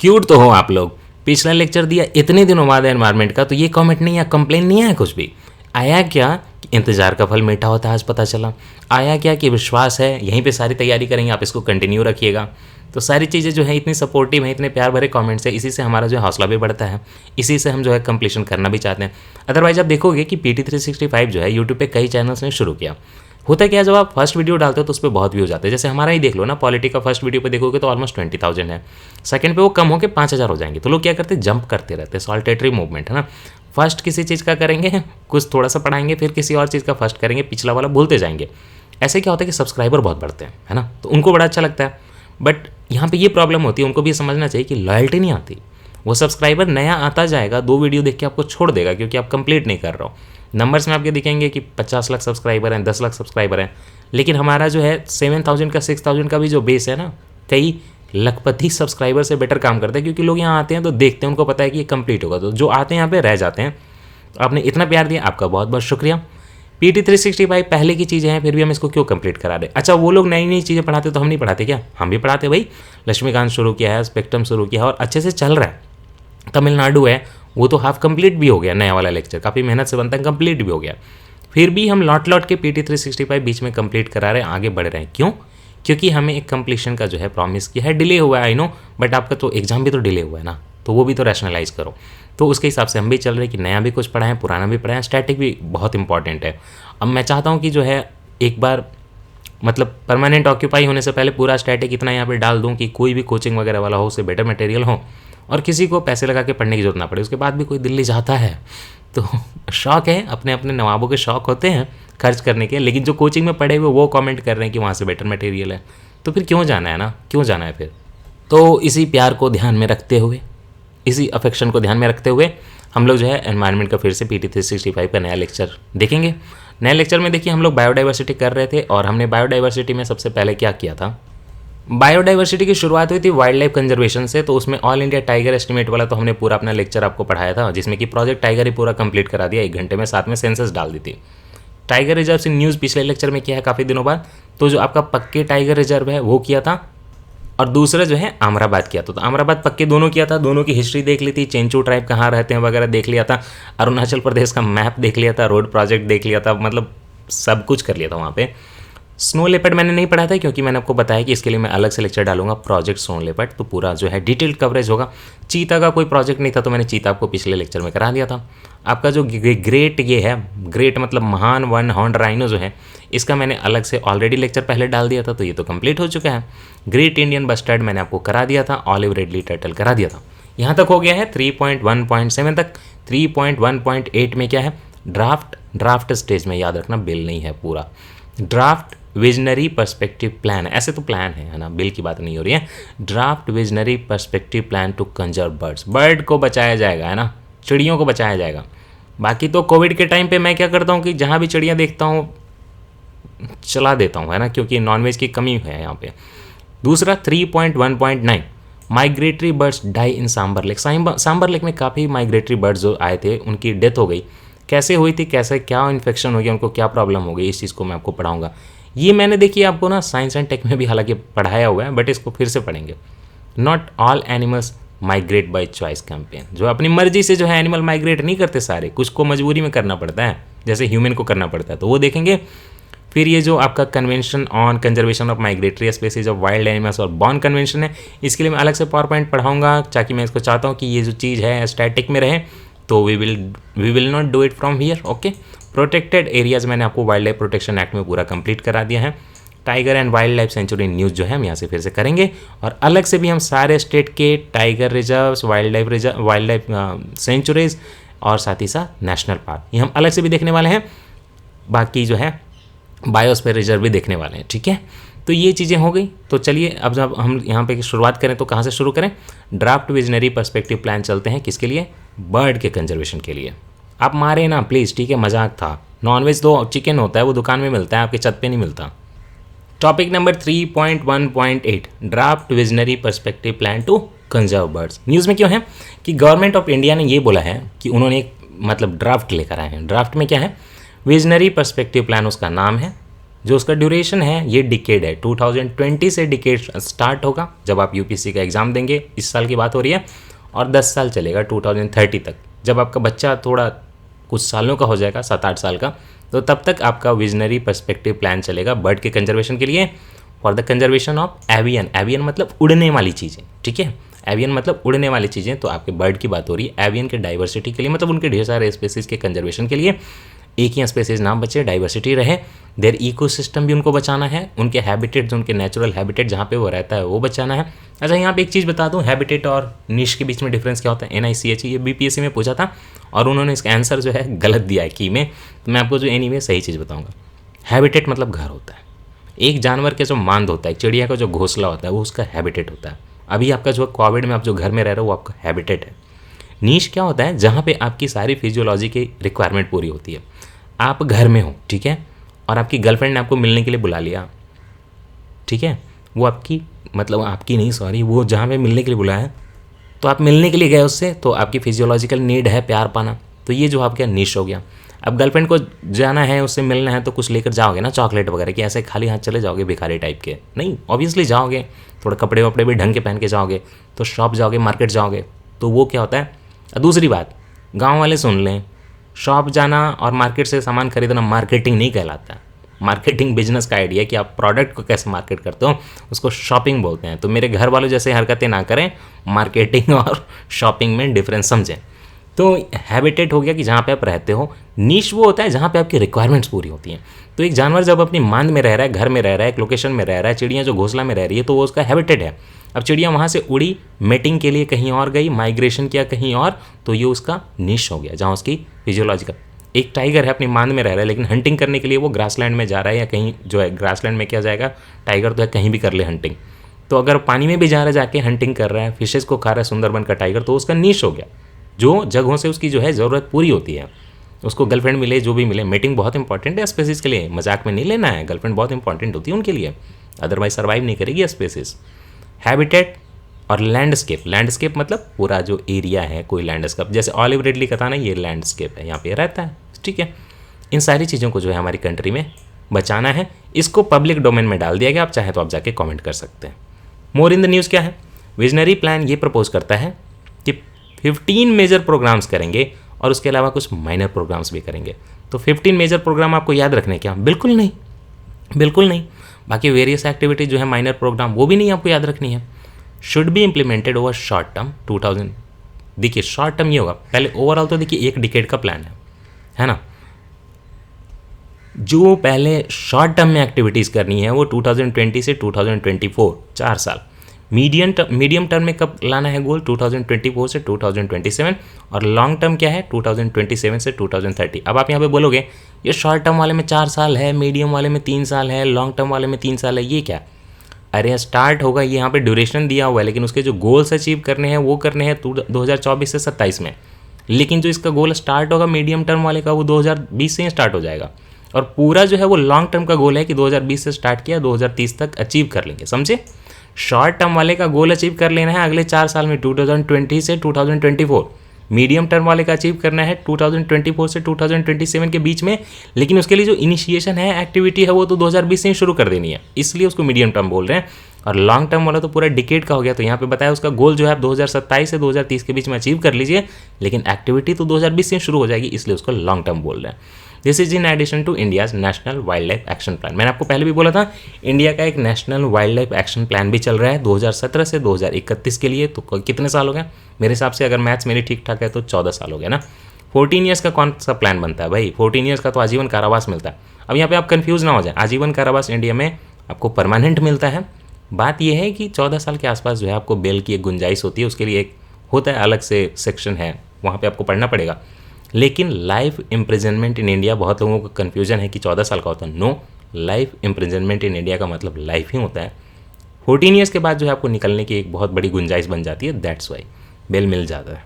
Cute तो हो आप लोग। पिछला लेक्चर दिया इतने दिनों बाद एनवायरनमेंट का, तो ये कमेंट नहीं है, कंप्लेन नहीं है कुछ भी। आया क्या कि इंतजार का फल मीठा होता है, आज पता चला। आया क्या कि विश्वास है, यहीं पे सारी तैयारी करेंगे, आप इसको कंटिन्यू रखिएगा। तो सारी चीज़ें जो है इतनी सपोर्टिव हैं, इतने प्यार भरे कमेंट्स है, इसी से हमारा जो है हौसला भी बढ़ता है, इसी से हम जो है कंप्लीशन करना भी चाहते हैं। अदरवाइज आप देखोगे कि PT365 जो है यूट्यूब पे कई चैनल्स ने शुरू किया। होता क्या है, जब आप फर्स्ट वीडियो डालते हो तो उस पर बहुत व्यूज आते हैं। जैसे हमारा ही देख लो ना, पॉलिटी का फर्स्ट वीडियो पे देखोगे तो ऑलमोस्ट 20,000 है। सेकंड पे वो कम होकर 5,000 हो जाएंगे। तो लोग क्या करते हैं, जंप करते रहते हैं, सॉल्टेटरी मूवमेंट है ना। फर्स्ट किसी चीज़ का करेंगे, कुछ थोड़ा सा पढ़ाएंगे, फिर किसी और चीज़ का फर्स्ट करेंगे, पिछला वाला भूलते जाएंगे। ऐसे क्या होता है कि सब्सक्राइबर बहुत बढ़ते हैं, है ना, तो उनको बड़ा अच्छा लगता है। बट यहाँ पे ये प्रॉब्लम होती है, उनको भी समझना चाहिए कि लॉयल्टी नहीं आती। वो सब्सक्राइबर नया आता जाएगा, 2 वीडियो देख के आपको छोड़ देगा क्योंकि आप कंप्लीट नहीं कर रहे हो। नंबर्स में आपके दिखेंगे कि 50 लाख सब्सक्राइबर हैं, 10 लाख सब्सक्राइबर हैं, लेकिन हमारा जो है 7,000 का 6,000 का भी जो बेस है ना, कई लखपति सब्सक्राइबर से बेटर काम करता है। क्योंकि लोग यहाँ आते हैं तो देखते हैं, उनको पता है कि ये कंप्लीट होगा, तो जो आते हैं यहाँ पे रह जाते हैं। तो आपने इतना प्यार दिया, आपका बहुत बहुत शुक्रिया। PT365 पहले की चीज़ें हैं, फिर भी हम इसको क्यों कंप्लीट करा रहे? अच्छा, वो लोग नई नई चीज़ें पढ़ाते तो हम नहीं पढ़ाते क्या? हम भी पढ़ाते भाई। लक्ष्मीकांत शुरू किया है, स्पेक्ट्रम शुरू किया है और अच्छे से चल रहा है। तमिलनाडु है, वो तो हाफ कंप्लीट भी हो गया, नया वाला लेक्चर काफ़ी मेहनत से बनता है, कंप्लीट भी हो गया। फिर भी हम लौट लौट के PT365 बीच में कंप्लीट करा रहे हैं, आगे बढ़ रहे हैं। क्यों? क्योंकि हमें एक कंप्लीशन का जो है प्रॉमिस किया है। डिले हुआ है आई नो, बट आपका तो एग्जाम भी तो डिले हुआ है ना, तो वो भी तो रैशनलाइज करो। तो उसके हिसाब से हम भी चल रहे हैं कि नया भी कुछ पढ़ाएं, पुराना भी पढ़ाएं, स्टैटिक भी बहुत इंपॉर्टेंट है। अब मैं चाहता हूँ कि जो है एक बार मतलब परमानेंट ऑक्यूपाई होने से पहले पूरा स्टैटिक इतना यहाँ पे डाल दूँ कि कोई भी कोचिंग वगैरह वाला हो, उससे बेटर मटेरियल हो और किसी को पैसे लगा के पढ़ने की जरूरत ना पड़े। उसके बाद भी कोई दिल्ली जाता है तो शौक है, अपने अपने नवाबों के शौक होते हैं खर्च करने के, लेकिन जो कोचिंग में पढ़े हुए वो कमेंट कर रहे हैं कि वहाँ से बेटर मटेरियल है, तो फिर क्यों जाना है ना, क्यों जाना है फिर? तो इसी प्यार को ध्यान में रखते हुए, इसी अफेक्शन को ध्यान में रखते हुए हम लोग जो है एनवायरनमेंट का फिर से PT365 का नया लेक्चर देखेंगे। नए लेक्चर में देखिए हम लोग बायोडाइवर्सिटी कर रहे थे और हमने बायोडाइवर्सिटी में सबसे पहले क्या किया था, बायोडाइवर्सिटी की शुरुआत हुई थी वाइल्ड लाइफ कंजर्वेशन से। तो उसमें ऑल इंडिया टाइगर एस्टिमेट वाला तो हमने पूरा अपना लेक्चर आपको पढ़ाया था, जिसमें कि प्रोजेक्ट टाइगर ही पूरा कंप्लीट करा दिया 1 घंटे में, साथ में सेंसस डाल दी थी। टाइगर रिजर्व इन न्यूज़ पिछले लेक्चर में किया है काफ़ी दिनों बाद। तो जो आपका पक्के टाइगर रिजर्व है वो किया था, और दूसरा जो है आमराबाद किया था। तो आमराबाद पक्के दोनों किया था, दोनों की हिस्ट्री देख ली थी, चेंचू ट्राइब कहाँ रहते हैं वगैरह देख लिया था, अरुणाचल प्रदेश का मैप देख लिया था, रोड प्रोजेक्ट देख लिया था, मतलब सब कुछ कर लिया था वहाँ पे। स्नो लेपर्ड मैंने नहीं पढ़ा था क्योंकि मैंने आपको बताया कि इसके लिए मैं अलग से लेक्चर डालूंगा, प्रोजेक्ट स्नो लेपर्ड, तो पूरा जो है डिटेल्ड कवरेज होगा। चीता का कोई प्रोजेक्ट नहीं था तो मैंने चीता आपको पिछले लेक्चर में करा दिया था। आपका जो ग्रेट ये है, ग्रेट मतलब महान वन हॉर्न राइनो जो है, इसका मैंने अलग से ऑलरेडी लेक्चर पहले डाल दिया था, तो ये तो कंप्लीट हो चुका है। ग्रेट इंडियन बस्टर्ड मैंने आपको करा दिया था, ऑलिव रेडली टर्टल करा दिया था। यहाँ तक हो गया है 3.1.7 तक। 3.1.8 में क्या है, ड्राफ्ट स्टेज में, याद रखना बिल नहीं है पूरा, ड्राफ्ट विजनरी पर्सपेक्टिव प्लान, ऐसे तो प्लान है ना, बिल की बात नहीं हो रही है। Draft visionary perspective plan to conserve birds, bird को बचाया जाएगा, है ना, चिड़ियों को बचाया जाएगा। बाकी तो कोविड के टाइम पे मैं क्या करता हूँ कि जहाँ भी चिड़ियाँ देखता हूँ चला देता हूँ, है ना, क्योंकि नॉनवेज की कमी है यहाँ पे। दूसरा 3.1.9 migratory birds die in Sambhar lake. Sambar lake में काफ़ी माइग्रेटरी बर्ड्स जो आए थे उनकी डेथ हो गई। कैसे हुई थी, कैसे क्या इन्फेक्शन हो गया, उनको क्या प्रॉब्लम हो गई, इस चीज़ को मैं आपको पढ़ाऊंगा। ये मैंने देखिए आपको ना साइंस एंड टेक में भी हालांकि पढ़ाया हुआ है, बट इसको फिर से पढ़ेंगे। Not all animals migrate by choice campaign, जो अपनी मर्जी से जो है एनिमल माइग्रेट नहीं करते सारे, कुछ को मजबूरी में करना पड़ता है, जैसे ह्यूमन को करना पड़ता है, तो वो देखेंगे। फिर ये जो आपका convention on conservation of migratory species of wild animals और बॉर्न कन्वेंशन है, इसके लिए मैं अलग से पावर पॉइंट पढ़ाऊंगा, ताकि मैं इसको चाहता हूँ कि ये जो चीज़ है स्टैटिक में रहे, तो we will not do it from here. Okay, protected areas मैंने आपको वाइल्ड लाइफ प्रोटेक्शन एक्ट में पूरा कंप्लीट करा दिया है। Tiger and wild life sanctuary news जो है हम यहाँ से फिर से करेंगे, और अलग से भी हम सारे स्टेट के tiger reserves, wild life sanctuaries और साथ ही साथ नेशनल पार्क, ये हम अलग से भी देखने वाले हैं। बाकी जो है बायोस्फीयर रिजर्व भी देखने वाले हैं, ठीक है। तो ये चीज़ें हो गई। तो चलिए अब जब हम यहाँ पे शुरुआत करें तो कहाँ से शुरू करें, ड्राफ्ट विजनरी पर्सपेक्टिव प्लान चलते हैं, किसके लिए, बर्ड के कंजर्वेशन के लिए। आप मारे ना प्लीज़, ठीक है, मजाक था। नॉनवेज तो चिकन होता है, वो दुकान में मिलता है, आपके छत पे नहीं मिलता। Topic number 3.1.8 draft visionary perspective plan to conserve birds. News में क्यों है कि गवर्नमेंट ऑफ इंडिया ने ये बोला है कि उन्होंने एक मतलब ड्राफ्ट लेकर आए हैं। ड्राफ्ट में क्या है, विजनरी पर्सपेक्टिव प्लान उसका नाम है, जो उसका ड्यूरेशन है ये डिकेड है, 2020 से डिकेड स्टार्ट होगा जब आप यूपीएससी का एग्ज़ाम देंगे, इस साल की बात हो रही है, और 10 साल चलेगा 2030 तक। जब आपका बच्चा थोड़ा कुछ सालों का हो जाएगा, 7-8 साल का, तो तब तक आपका विजनरी पर्सपेक्टिव प्लान चलेगा बर्ड के कंजर्वेशन के लिए, for the conservation of avian. Avian मतलब उड़ने वाली चीज़ें, ठीक है, एवियन मतलब उड़ने वाली चीज़ें। तो आपके बर्ड की बात हो रही है, एवियन के डाइवर्सिटी के लिए, मतलब उनके ढेर सारे स्पेसीज के कंजर्वेशन के लिए। एक ही स्पेसीज ना बचे, डाइवर्सिटी रहे, देयर इकोसिस्टम भी उनको बचाना है, उनके हैबिटेट, जो उनके नेचुरल हैबिटेट जहाँ पे वो रहता है वो बचाना है। अच्छा, यहाँ पे एक चीज़ बता दूँ, हैबिटेट और निश के बीच में डिफरेंस क्या होता है। NICHE ये बीपीएससी में पूछा था और उन्होंने इसका आंसर जो है गलत दिया है की में, तो मैं आपको जो एनीवे सही चीज़ बताऊँगा। हैबिटेट मतलब घर होता है, एक जानवर के जो मांद होता है, चिड़िया का जो घोंसला होता है, वो उसका हैबिटेट होता है। अभी आपका जो कोविड में आप जो घर में रह रहे हो वो आपका हैबिटेट है। नीश क्या होता है, जहाँ पे आपकी सारी फिजियोलॉजी की रिक्वायरमेंट पूरी होती है। आप घर में हो, ठीक है, और आपकी गर्लफ्रेंड ने आपको मिलने के लिए बुला लिया, ठीक है, वो आपकी मतलब आपकी नहीं, सॉरी, वो जहाँ पे मिलने के लिए बुलाया, तो आप मिलने के लिए गए उससे, तो आपकी फिजियोलॉजिकल नीड है प्यार पाना, तो ये जो आपका निश हो गया। अब गर्लफ्रेंड को जाना है, उससे मिलना है, तो कुछ लेकर जाओगे ना, चॉकलेट वगैरह, कि ऐसे खाली हाथ चले जाओगे भिखारी टाइप के? नहीं, ऑब्वियसली जाओगे, थोड़ा कपड़े वपड़े भी ढंग के पहन के जाओगे, तो शॉप जाओगे, मार्केट जाओगे, तो वो क्या होता है। दूसरी बात, गाँव वाले सुन लें, शॉप जाना और मार्केट से सामान खरीदना मार्केटिंग नहीं कहलाता। मार्केटिंग बिजनेस का आइडिया कि आप प्रोडक्ट को कैसे मार्केट करते हो, उसको शॉपिंग बोलते हैं। तो मेरे घर वालों जैसे हरकतें ना करें, मार्केटिंग और शॉपिंग में डिफरेंस समझें। तो हैबिटेट हो गया कि जहाँ पे आप रहते हो, नीश वो होता है जहाँ पे आपकी रिक्वायरमेंट्स पूरी होती हैं। तो एक जानवर जब अपनी मांद में रह रहा है, घर में रह रहा है, एक लोकेशन में रह रहा है, चिड़िया जो घोंसला में रह रही है, तो वो उसका हैबिटेट है। अब चिड़िया वहाँ से उड़ी, मेटिंग के लिए कहीं और गई, माइग्रेशन किया कहीं और, तो ये उसका निश हो गया, जहाँ उसकी फिजियोलॉजिकल। एक टाइगर है अपनी मांद में रह रहा है, लेकिन हंटिंग करने के लिए वो ग्रासलैंड में जा रहा है, या कहीं जो है ग्रासलैंड में क्या जाएगा, टाइगर तो है, कहीं भी कर ले हंटिंग। तो अगर पानी में भी जा रहा है, जाके हंटिंग कर रहा है, फिशेज़ को खा रहा है सुंदरबन का टाइगर, तो उसका निश हो गया। जो जगहों से उसकी जो है ज़रूरत पूरी होती है, उसको गर्लफ्रेंड मिले, जो भी मिले, मीटिंग बहुत इंपॉर्टेंट है स्पेसिस के लिए, मजाक में नहीं लेना है, गर्लफ्रेंड बहुत इंपॉर्टेंट होती है उनके लिए, अदरवाइज सर्वाइव नहीं करेगी स्पेसिस। हैबिटेट और लैंडस्केप, लैंडस्केप मतलब पूरा जो एरिया है, कोई लैंडस्केप, जैसे ऑलिव रिडली का था ना, ये लैंडस्केप है, यहाँ पे रहता है, ठीक है। इन सारी चीज़ों को जो है हमारी कंट्री में बचाना है। इसको पब्लिक डोमेन में डाल दिया गया, आप चाहे तो आप जाके कमेंट कर सकते हैं। मोर इन द न्यूज़ क्या है, विजनरी प्लान ये प्रपोज करता है कि 15 मेजर प्रोग्राम्स करेंगे और उसके अलावा कुछ माइनर प्रोग्राम्स भी करेंगे। तो 15 मेजर प्रोग्राम आपको याद रखने क्या? बिल्कुल नहीं, बिल्कुल नहीं। बाकी वेरियस एक्टिविटीज जो है माइनर प्रोग्राम, वो भी नहीं आपको याद रखनी है। Should be implemented over short term 2000। देखिए शॉर्ट टर्म ये होगा, पहले ओवरऑल तो देखिए 1 डिकेड का प्लान है ना। जो पहले शॉर्ट टर्म में एक्टिविटीज़ करनी है वो 2020 से 2024, 4 साल। मीडियम टर्म में कब लाना है गोल? 2024 से 2027। और लॉन्ग टर्म क्या है? 2027 से 2030। अब आप यहाँ पे बोलोगे ये शॉर्ट टर्म वाले में 4 साल है, मीडियम वाले में 3 साल है, लॉन्ग टर्म वाले में 3 साल है, ये क्या? अरे स्टार्ट होगा, ये यहाँ पे ड्यूरेशन दिया हुआ है, लेकिन उसके जो गोल्स अचीव करने हैं वो करने हैं 2024 से 27 में। लेकिन जो इसका गोल स्टार्ट होगा मीडियम टर्म वाले का, वो 2020 से ही स्टार्ट हो जाएगा। और पूरा जो है वो लॉन्ग टर्म का गोल है कि 2020 से स्टार्ट किया, 2030 तक अचीव कर लेंगे, समझे। शॉर्ट टर्म वाले का गोल अचीव कर लेना है अगले 4 साल में, 2020 से 2024। मीडियम टर्म वाले का अचीव करना है 2024 से 2027 के बीच में, लेकिन उसके लिए जो इनिशिएशन है, एक्टिविटी है, वो तो 2020 से ही शुरू कर देनी है, इसलिए उसको मीडियम टर्म बोल रहे हैं। और लॉन्ग टर्म वाला तो पूरा डिकेड का हो गया। तो यहाँ पे बताया उसका गोल जो है 2027 से 2030 के बीच में अचीव कर लीजिए, लेकिन एक्टिविटी तो 2020 से शुरू हो जाएगी, इसलिए उसको लॉन्ग टर्म बोल रहे हैं। This is in addition to India's national wildlife action plan. मैंने आपको पहले भी बोला था, इंडिया का एक national wildlife action plan भी चल रहा है 2017 से 2031 के लिए। तो कितने साल हो गए मेरे हिसाब से? अगर मैथ्स मेरी ठीक ठाक है तो 14 साल हो गया ना। 14 ईयर्स का कौन सा प्लान बनता है भाई? 14 ईयर्स का तो आजीवन कारावास मिलता है। अब यहाँ पे आप कन्फ्यूज़ ना हो जाए, आजीवन कारावास इंडिया में आपको परमानेंट मिलता है। बात यह है कि 14 साल के आसपास जो है आपको बेल की एक गुंजाइश होती है, उसके लिए एक होता है अलग से सेक्शन है, वहाँ पे आपको पढ़ना पड़ेगा। लेकिन लाइफ इम्प्रिजनमेंट इन इंडिया, बहुत लोगों को कन्फ्यूजन है कि 14 साल का होता है। No, life imprisonment in India का मतलब लाइफ ही होता है। 14 ईयर्स के बाद जो है आपको निकलने की एक बहुत बड़ी गुंजाइश बन जाती है, दैट्स वाई बेल मिल जाता है।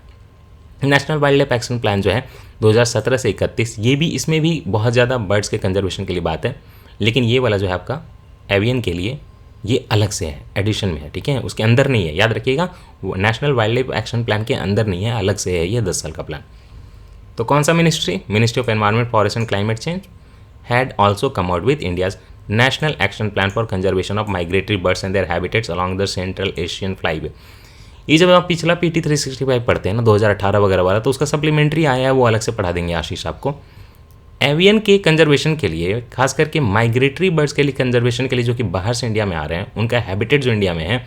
National wildlife action plan जो है 2017 से 31, ये भी, इसमें भी बहुत ज़्यादा बर्ड्स के कंजर्वेशन के लिए बात है, लेकिन ये वाला जो है आपका एवियन के लिए ये अलग से है, एडिशन में है, ठीक है, उसके अंदर नहीं है, याद रखिएगा। National wildlife action plan के अंदर नहीं है, अलग से है ये 10 साल का प्लान। तो कौन सा ministry? Ministry of environment, forest and climate change had also come out with India's national action plan for conservation of migratory birds and there habitats along the central Asian flyway. ये जब आप पिछला PT 365 पढ़ते हैं ना 2018 वगैरह वाला, तो उसका सप्लीमेंट्री आया है, वो अलग से पढ़ा देंगे आशीष आपको। एवियन के कंजर्वेशन के लिए, खास करके माइग्रेटरी बर्ड्स के लिए कंजर्वेशन के लिए, जो कि बाहर से इंडिया में आ रहे हैं, उनका हैबिटेट जो इंडिया में है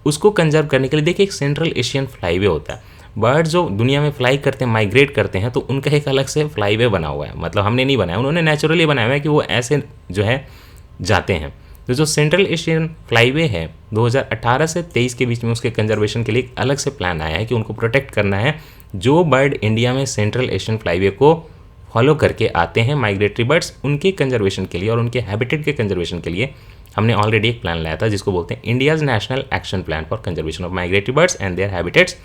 उसको कंजर्व करने के लिए देखिए एक सेंट्रल एशियन फ्लाईवे होता है। बर्ड जो दुनिया में फ्लाई करते हैं, माइग्रेट करते हैं, तो उनका एक अलग से फ्लाईवे बना हुआ है। मतलब हमने नहीं बनाया, उन्होंने नेचुरली बनाया हुआ है कि वो ऐसे जो है जाते हैं। तो जो सेंट्रल एशियन फ्लाईवे है 2018 से 23 के बीच में, उसके कंजर्वेशन के लिए एक अलग से प्लान आया है कि उनको प्रोटेक्ट करना है। जो बर्ड इंडिया में सेंट्रल एशियन फ्लाईवे को फॉलो करके आते हैं, माइग्रेटरी बर्ड्स, उनके कंजर्वेशन के लिए और उनके हैबिटेट के कंजर्वेशन के लिए हमने ऑलरेडी एक प्लान लाया था, जिसको बोलते हैं India's national action plan for conservation of migratory birds and there habitats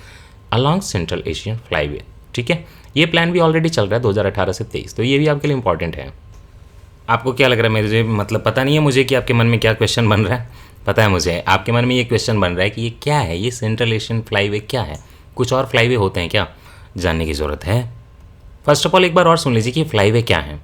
along central Asian flyway. ठीक है, ये प्लान भी ऑलरेडी चल रहा है 2018 से 23, तो ये भी आपके लिए इंपॉर्टेंट है। आपको क्या लग रहा है, मुझे मतलब पता नहीं है मुझे कि आपके मन में क्या क्वेश्चन बन रहा है। पता है मुझे, आपके मन में ये क्वेश्चन बन रहा है कि ये क्या है, ये सेंट्रल एशियन फ्लाईवे क्या है, कुछ और फ्लाईवे होते हैं क्या, जानने की ज़रूरत है। फर्स्ट ऑफ ऑल एक बार और सुन लीजिए कि फ्लाईवे क्या है।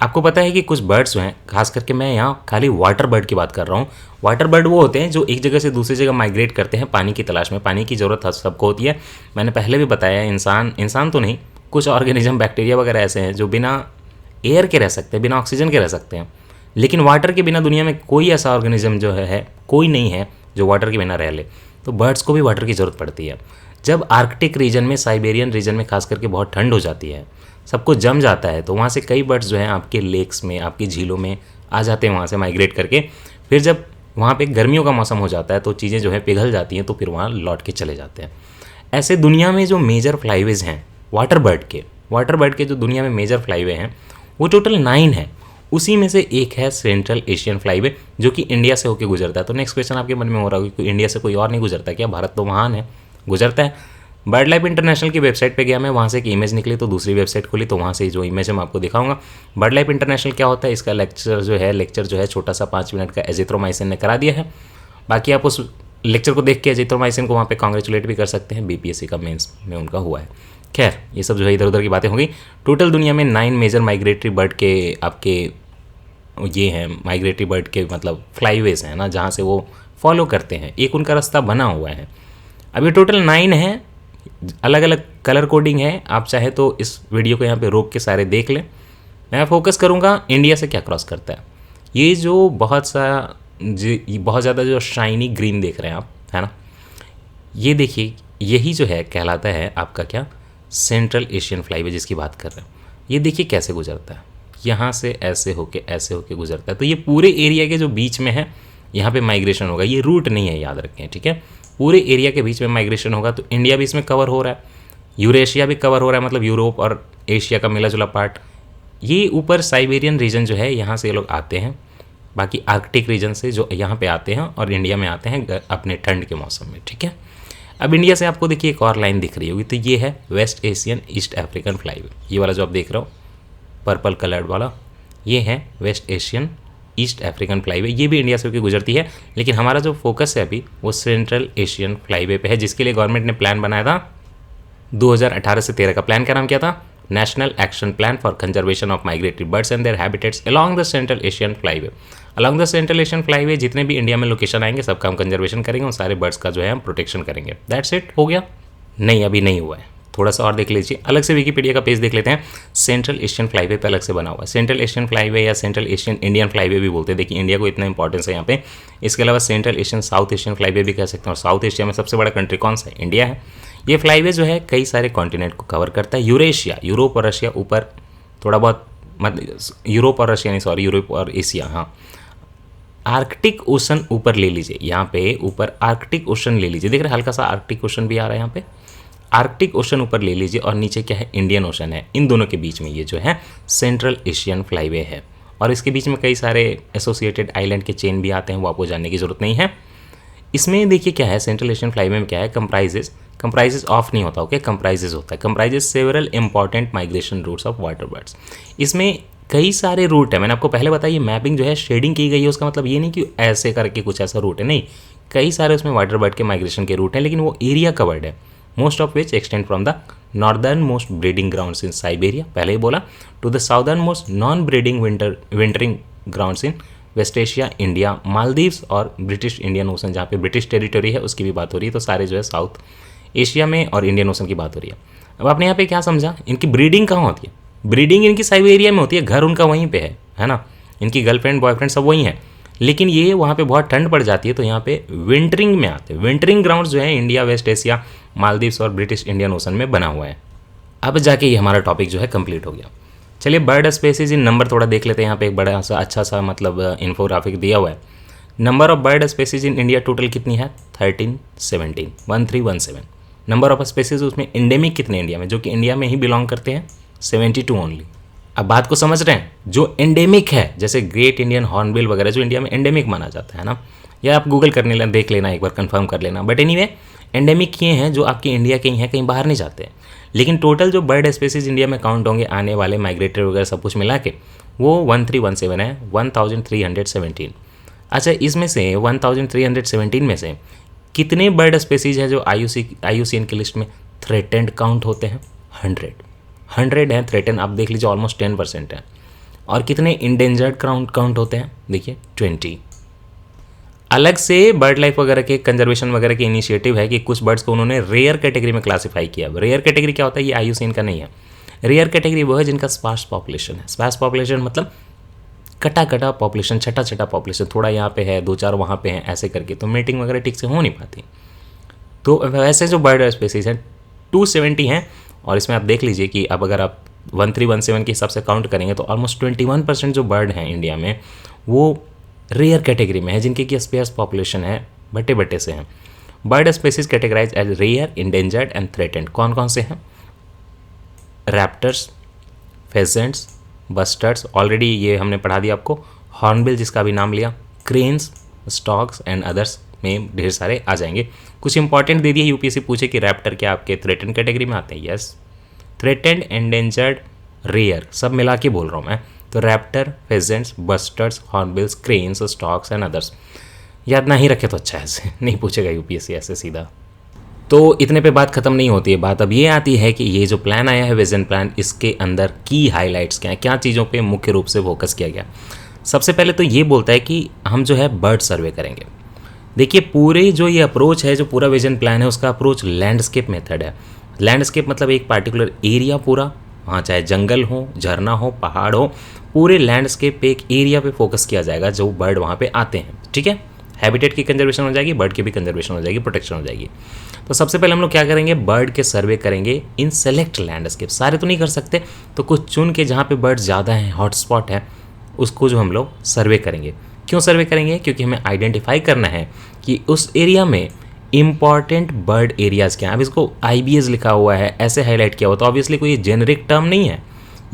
आपको पता है कि कुछ बर्ड्स जो हैं, खास करके मैं यहाँ खाली वाटर बर्ड की बात कर रहा हूँ। वाटर बर्ड वो होते हैं जो एक जगह से दूसरी जगह माइग्रेट करते हैं पानी की तलाश में। पानी की ज़रूरत सबको होती है, मैंने पहले भी बताया। इंसान तो नहीं, कुछ ऑर्गेनिज्म, बैक्टीरिया वगैरह ऐसे हैं जो बिना एयर के रह सकते हैं, बिना ऑक्सीजन के रह सकते हैं। लेकिन वाटर के बिना दुनिया में कोई ऐसा ऑर्गेनिज्म जो है कोई नहीं है जो वाटर के बिना रह ले। तो बर्ड्स को भी वाटर की ज़रूरत पड़ती है। जब आर्कटिक रीजन में, साइबेरियन रीजन में खास करके बहुत ठंड हो जाती है, सबको जम जाता है, तो वहाँ से कई बर्ड्स जो हैं आपके लेक्स में, आपकी झीलों में आ जाते हैं, वहाँ से माइग्रेट करके। फिर जब वहाँ पे गर्मियों का मौसम हो जाता है तो चीज़ें जो है पिघल जाती हैं, तो फिर वहाँ लौट के चले जाते हैं। ऐसे दुनिया में जो मेजर फ्लाईवेज हैं वाटर बर्ड के जो दुनिया में मेजर फ्लाईवे हैं वो टोटल 9 है। उसी में से एक है सेंट्रल एशियन फ्लाईवे, जो कि इंडिया से होकर गुजरता है। तो नेक्स्ट क्वेश्चन आपके मन में हो रहा होगा कि इंडिया से कोई और नहीं गुजरता क्या, भारत तो महान है, गुजरता है। बर्ड लाइफ इंटरनेशनल की वेबसाइट पे गया मैं, वहाँ से एक इमेज निकली, तो दूसरी वेबसाइट खोली, तो वहाँ से जो इमेज है मैं आपको दिखाऊंगा। बर्ड लाइफ इंटरनेशनल क्या होता है, इसका लेक्चर जो है छोटा सा 5 मिनट का एजिथ्रोमाइसिन ने करा दिया है। बाकी आप उस लेक्चर को देख के एजिथ्रोमाइसिन को वहाँ पे कांग्रेचुलेट भी कर सकते हैं, BPSC का मेंस में उनका हुआ है। खैर, ये सब जो है इधर उधर की बातें होंगी। टोटल दुनिया में 9 मेजर माइग्रेटरी बर्ड के आपके ये हैं, माइग्रेटरी बर्ड के मतलब फ्लाईवेज हैं ना, जहाँ से वो फॉलो करते हैं, एक उनका रास्ता बना हुआ है। अभी टोटल 9 है, अलग अलग कलर कोडिंग है। आप चाहे तो इस वीडियो को यहाँ पे रोक के सारे देख लें। मैं फोकस करूँगा इंडिया से क्या क्रॉस करता है। ये जो बहुत ज़्यादा जो शाइनी ग्रीन देख रहे हैं आप, है ना, ये देखिए, यही जो है कहलाता है आपका क्या, सेंट्रल एशियन फ्लाईवे जिसकी बात कर रहे हैं। ये देखिए कैसे गुजरता है, यहाँ से ऐसे होके गुजरता है। तो ये पूरे एरिया के जो बीच में है, यहाँ पे माइग्रेशन होगा। ये रूट नहीं है, याद रखें, ठीक है। पूरे एरिया के बीच में माइग्रेशन होगा। तो इंडिया भी इसमें कवर हो रहा है, यूरेशिया भी कवर हो रहा है, मतलब यूरोप और एशिया का मिला जुला पार्ट। ये ऊपर साइबेरियन रीजन जो है, यहाँ से ये लोग आते हैं। बाकी आर्कटिक रीजन से जो यहाँ पे आते हैं और इंडिया में आते हैं अपने ठंड के मौसम में, ठीक है। अब इंडिया से आपको देखिए एक और लाइन दिख रही होगी, तो ये है West Asian East African flyway. ये वाला जो आप देख रहे हो पर्पल कलर्ड वाला, ये है West Asian East African flyway. ये भी इंडिया से होकर गुजरती है, लेकिन हमारा जो फोकस है अभी वो सेंट्रल एशियन फ्लाईवे पे है, जिसके लिए गवर्नमेंट ने प्लान बनाया था 2018 से 13 का। प्लान का नाम क्या था, national action plan for conservation of migratory birds and there habitats along the central Asian flyway. Along the central Asian flyway जितने भी इंडिया में लोकेशन आएंगे सबका हम कंजर्वेशन करेंगे, उन सारे बर्ड्स का जो है हम प्रोटेक्शन करेंगे। दैट्स इट, हो गया? नहीं, अभी नहीं हुआ है, थोड़ा सा और देख लीजिए। अलग से विकीपीडिया का पेज देख लेते हैं। सेंट्रल एशियन फ्लाईवे पे अलग से बना हुआ है। सेंट्रल एशियन फ्लाईवे या सेंट्रल एशियन इंडियन फ्लाईवे भी बोलते हैं। देखिए इंडिया को इतना इंपॉर्टेंस है यहाँ पे। इसके अलावा central Asian south Asian flyway भी कह सकते हैं। और साउथ एशिया में सबसे बड़ा कंट्री कौन सा है, इंडिया है। ये फ्लाईवे जो है कई सारे कॉन्टिनेंट को कवर करता है। यूरेशिया, यूरोप और रशिया ऊपर थोड़ा बहुत, मतलब यूरोप और रशिया नहीं, सॉरी, यूरोप और एशिया, हाँ। आर्कटिक ओशन ऊपर ले लीजिए, यहाँ पे ऊपर आर्कटिक ओशन ले लीजिए, देख रहे हल्का सा आर्कटिक ओशन भी आ रहा है यहाँ पे। आर्कटिक ओशन ऊपर ले लीजिए और नीचे क्या है, इंडियन ओशन है। इन दोनों के बीच में ये जो है सेंट्रल एशियन फ्लाईवे है। और इसके बीच में कई सारे एसोसिएटेड आइलैंड के चेन भी आते हैं, वो आपको जानने की जरूरत नहीं है। इसमें देखिए क्या है, सेंट्रल एशियन फ्लाईवे में क्या है, कंप्राइजेस ऑफ नहीं होता, ओके, कंप्राइजेस होता है। Comprises several important migration routes of water birds. इसमें कई सारे रूट है, मैंने आपको पहले बताया। ये मैपिंग जो है शेडिंग की गई है, उसका मतलब ये नहीं कि ऐसे करके कुछ ऐसा रूट है, नहीं, कई सारे उसमें वाटर बर्ड के माइग्रेशन के रूट हैं, लेकिन वो एरिया कवर्ड है। Most of which extend from the northern most breeding grounds in Siberia, पहले ही बोला, to the southern most non breeding wintering grounds in West Asia, India, Maldives और ब्रिटिश इंडियन ओशन, जहाँ पे ब्रिटिश टेरिटरी है उसकी भी बात हो रही है। तो सारे जो है साउथ एशिया में और इंडियन ओशन की बात हो रही है। अब आपने यहाँ पे क्या समझा, इनकी ब्रीडिंग कहाँ होती है? ब्रीडिंग इनकी साइबेरिया में होती है, घर उनका वहीं पे है ना, इनकी गर्लफ्रेंड बॉयफ्रेंड सब वहीं है। लेकिन ये वहाँ पे बहुत ठंड पड़ जाती है तो यहाँ पे विंटरिंग में आते हैं। विंटरिंग ग्राउंड जो है इंडिया, वेस्ट एशिया, मालदीव्स और ब्रिटिश इंडियन ओशन में बना हुआ है। अब जाके ये हमारा टॉपिक जो है कंप्लीट हो गया। चलिए बर्ड स्पेसीज इन नंबर थोड़ा देख लेते हैं। यहाँ पे एक बड़ा सा अच्छा सा मतलब इन्फोग्राफिक दिया हुआ है। Number of bird species in India total कितनी है? 1317। नंबर ऑफ स्पेसीज उसमें एंडेमिक कितने इंडिया में, जो कि इंडिया में ही बिलोंग करते हैं? 72 ओनली। अब बात को समझ रहे हैं? जो एंडेमिक है जैसे ग्रेट इंडियन हॉर्नबिल वगैरह जो इंडिया में एंडेमिक माना जाता है ना, या आप गूगल करने लेना, देख लेना एक बार, कंफर्म कर लेना। बट एनीवे एंडेमिक ये हैं जो आपके इंडिया के ही हैं, कहीं बाहर नहीं जाते हैं। लेकिन टोटल जो बर्ड स्पेसीज इंडिया में काउंट होंगे आने वाले माइग्रेटरी वगैरह सब कुछ मिला के, वो 1317 है, 1317। अच्छा, इसमें से 1317 में से कितने बर्ड स्पेसीज हैं जो IUCN की लिस्ट में थ्रेटेंड काउंट होते हैं? 100 हैं थ्रेटेंड। आप देख लीजिए ऑलमोस्ट 10% है। और कितने इंडेंजर्ड काउंट होते हैं? देखिए 20। अलग से बर्ड लाइफ वगैरह के कंजर्वेशन वगैरह के इनिशिएटिव है कि कुछ बर्ड्स को उन्होंने रेयर कैटेगरी में क्लासीफाई किया। रेयर कैटेगरी क्या होता है? ये IUCN का नहीं है। रेयर कैटेगरी वो है जिनका स्पार्स पॉपुलेशन है। स्पार्स पॉपुलेशन मतलब कटा पॉपुलेशन, छटा पॉपुलेशन, थोड़ा यहाँ पे है, 2-4 वहाँ पे हैं, ऐसे करके तो मीटिंग वगैरह ठीक से हो नहीं पाती। तो वैसे जो बर्ड स्पेसीज हैं 270 हैं। और इसमें आप देख लीजिए कि अब अगर आप 1317 के हिसाब से काउंट करेंगे तो ऑलमोस्ट 21% जो बर्ड हैं इंडिया में वो रेयर कैटेगरी में है, जिनके की स्पेस पॉपुलेशन है बटे से हैं। Bird species categorise as rare, endangered and threatened कौन कौन से हैं? रैप्टर्स, फेजेंट्स, बस्टर्ड्स, ऑलरेडी ये हमने पढ़ा दिया आपको, हॉर्नबिल जिसका भी नाम लिया, क्रेन्स, स्टॉक्स एंड अदर्स में ढेर सारे आ जाएंगे। कुछ इंपॉर्टेंट दे दिए, यूपीएससी पूछे कि रैप्टर क्या आपके थ्रेटेंड कैटेगरी में आते हैं? यस, थ्रेटेंड, एंडेंजर्ड, रेयर सब मिला के बोल रहा हूँ मैं। तो raptor, pheasants, bustards, hornbills, cranes, storks and others. याद ना ही रखे तो अच्छा है, ऐसे नहीं पूछेगा यूपीएससी ऐसे सीधा। तो इतने पे बात खत्म नहीं होती है। बात अब ये आती है कि ये जो प्लान आया है विजन प्लान, इसके अंदर की हाइलाइट्स क्या हैं, क्या चीज़ों पे मुख्य रूप से फोकस किया गया। सबसे पहले तो ये बोलता है कि हम जो है बर्ड सर्वे करेंगे। देखिए पूरे जो ये अप्रोच है, जो पूरा विजन प्लान है, उसका अप्रोच लैंडस्केप मेथड है। लैंडस्केप मतलब एक पार्टिकुलर एरिया पूरा, वहाँ चाहे जंगल हो, झरना हो, पहाड़ हो, पूरे लैंडस्केप पे एक एरिया पे फोकस किया जाएगा जो बर्ड वहाँ पे आते हैं। ठीक है, हैबिटेट की कंजर्वेशन हो जाएगी, बर्ड की भी कंजर्वेशन हो जाएगी, प्रोटेक्शन हो जाएगी। तो सबसे पहले हम लोग क्या करेंगे? बर्ड के सर्वे करेंगे इन सेलेक्ट लैंडस्केप। सारे तो नहीं कर सकते, तो कुछ चुन के जहाँ पे बर्ड ज़्यादा हैं, हॉटस्पॉट है, उसको जो हम लोग सर्वे करेंगे। क्यों सर्वे करेंगे? क्योंकि हमें आइडेंटिफाई करना है कि उस एरिया में इंपॉर्टेंट बर्ड एरियाज़ क्या हैं। अब इसको IBS लिखा हुआ है, ऐसे हाईलाइट किया हुआ, तो ऑब्वियसली कोई जेनरिक टर्म नहीं है,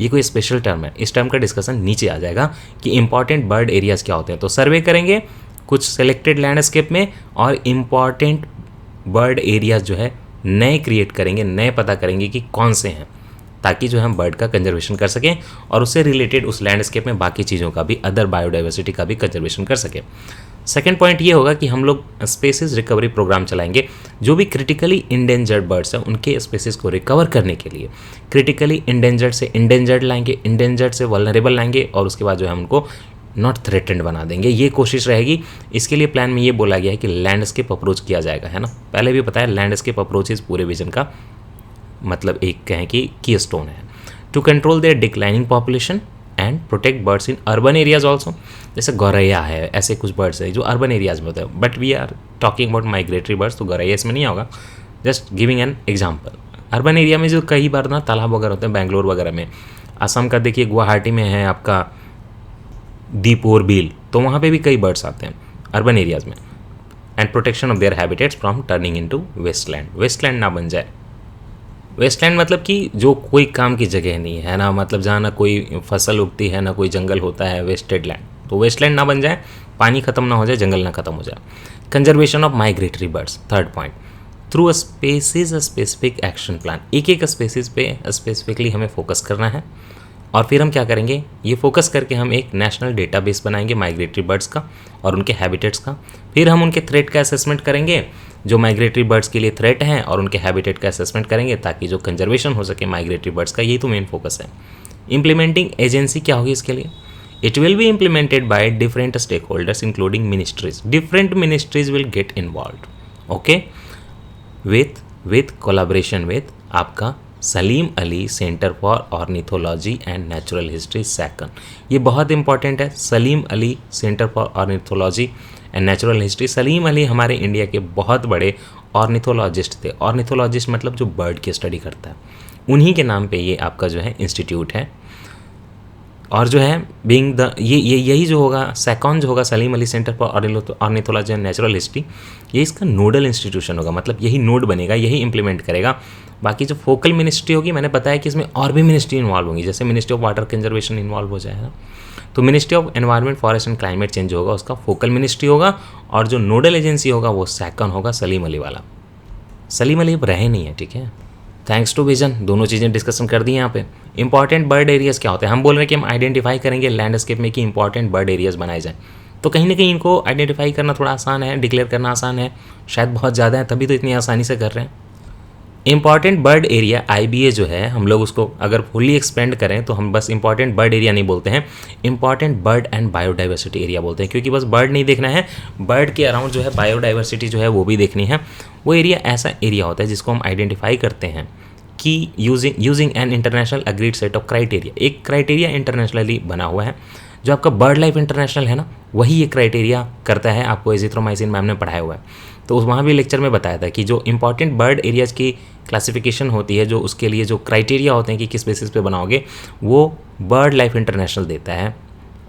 ये कोई स्पेशल टर्म है। इस टर्म का डिस्कशन नीचे आ जाएगा कि इंपॉर्टेंट बर्ड एरियाज़ क्या होते हैं। तो सर्वे करेंगे कुछ सेलेक्टेड लैंडस्केप में और इम्पॉर्टेंट बर्ड एरियाज जो है नए क्रिएट करेंगे, नए पता करेंगे कि कौन से हैं, ताकि जो हम बर्ड का कंजर्वेशन कर सकें और उससे रिलेटेड उस लैंडस्केप में बाकी चीज़ों का भी, अदर बायोडाइवर्सिटी का भी कंजर्वेशन कर सकें। सेकेंड पॉइंट ये होगा कि हम लोग स्पेसिस रिकवरी प्रोग्राम चलाएंगे। जो भी क्रिटिकली इंडेंजर्ड बर्ड्स हैं उनके स्पेसिस को रिकवर करने के लिए क्रिटिकली इंडेंजर्ड से इंडेंजर्ड लाएंगे, इंडेंजर्ड से वल्नरेबल लाएंगे और उसके बाद जो है हम उनको नॉट थ्रेटेंड बना देंगे। ये कोशिश रहेगी। इसके लिए प्लान में ये बोला गया है कि लैंडस्केप अप्रोच किया जाएगा, है ना। पहले भी बताया लैंडस्केप अप्रोच इस पूरे विजन का मतलब एक कहें कि की स्टोन है। To control their declining population and protect birds in urban areas also. जैसे गौरैया है, ऐसे कुछ बर्ड्स है जो अर्बन एरियाज में होते हैं, but we are talking about migratory birds, तो गौरैया इसमें नहीं होगा। Just giving an example. Urban area में जो कई बार ना तालाब वगैरह होते हैं, बेंगलोर वगैरह में, असम का देखिए गुवाहाटी में है आपका दीपोर बील, तो वहाँ पे भी कई बर्ड्स आते हैं अर्बन एरियाज़ में। And protection of their habitats from turning into wasteland. Wasteland ना बन जाए। वेस्टलैंड मतलब कि जो कोई काम की जगह नहीं है ना, मतलब जहाँ ना कोई फसल उगती है, ना कोई जंगल होता है, वेस्टेड लैंड। तो वेस्टलैंड ना बन जाए, पानी खत्म ना हो जाए, जंगल ना खत्म हो जाए। Conservation of migratory birds, third point. Through a species a specific action plan. एक एक स्पेसिस पे स्पेसिफिकली हमें फोकस करना है और फिर हम क्या करेंगे, ये फोकस करके हम एक नेशनल डेटाबेस बनाएंगे माइग्रेटरी बर्ड्स का और उनके हैबिटेट्स का। फिर हम उनके थ्रेट का असेसमेंट करेंगे, जो माइग्रेटरी बर्ड्स के लिए थ्रेट हैं, और उनके हैबिटेट का असेसमेंट करेंगे ताकि जो कंजर्वेशन हो सके माइग्रेटरी बर्ड्स का। यही तो मेन फोकस है। इम्प्लीमेंटिंग एजेंसी क्या होगी इसके लिए? It will be implemented by different stakeholders including ministries. Different ministries will get involved. Okay, with collaboration with आपका Salim Ali centre for ornithology and natural history second. ये बहुत इंपॉर्टेंट है. Salim Ali centre for ornithology and natural history. Salim Ali हमारे India के बहुत बड़े ornithologist थे. Ornithologist मतलब जो बर्ड की स्टडी करता है, उन्हीं के नाम पे ये आपका जो है इंस्टीट्यूट है. और जो है बीइंग द यही जो होगा सैकॉन जो होगा Salim Ali centre for ornithology and natural history, ये इसका नोडल इंस्टीट्यूशन होगा. मतलब यही नोड बनेगा, यही इंप्लीमेंट करेगा. बाकी जो फोकल मिनिस्ट्री होगी, मैंने बताया कि इसमें और भी मिनिस्ट्री इन्वॉल्व होंगी. जैसे ministry of water conservation involve हो जाएगा, तो ministry of environment forest and climate change होगा, उसका फोकल मिनिस्ट्री होगा. और जो नोडल एजेंसी होगा वो सैकॉन होगा, सलीम अली वाला. सलीम अली अब रहे नहीं है, ठीक है. थैंक्स टू विजन दोनों चीज़ें डिस्कशन कर दी यहाँ पे. इंपॉर्टेंट बर्ड एरियाज़ क्या होते हैं, हम बोल रहे हैं कि हम आइडेंटिफाई करेंगे लैंडस्केप में कि इंपॉर्टेंट बर्ड एरियाज़ बनाए जाएँ. तो कहीं ना कहीं इनको आइडेंटिफाई करना थोड़ा आसान है, डिक्लेयर करना आसान है. शायद बहुत ज़्यादा है, तभी तो इतनी आसानी से कर रहे हैं. इंपॉर्टेंट बर्ड एरिया IBA जो है, हम लोग उसको अगर फुल्ली एक्सपेंड करें तो हम बस इंपॉर्टेंट बर्ड एरिया नहीं बोलते हैं, important bird and biodiversity area बोलते हैं. क्योंकि बस बर्ड नहीं देखना है, बर्ड के अराउंड जो है बायोडाइवर्सिटी जो है वो भी देखनी है. वो एरिया ऐसा एरिया होता है जिसको हम आइडेंटिफाई करते हैं कि using an international agreed set of criteria. एक क्राइटेरिया इंटरनेशनली बना हुआ है. जो आपका बर्ड लाइफ इंटरनेशनल है ना, वही ये क्राइटेरिया करता है. आपको एजिथ्रोमाइसिन मैम ने पढ़ाया हुआ है, तो वहाँ भी लेक्चर में बताया था कि जो इंपॉर्टेंट बर्ड एरियाज़ की क्लासिफिकेशन होती है, जो उसके लिए जो क्राइटेरिया होते हैं कि किस बेसिस पे बनाओगे, वो बर्ड लाइफ इंटरनेशनल देता है.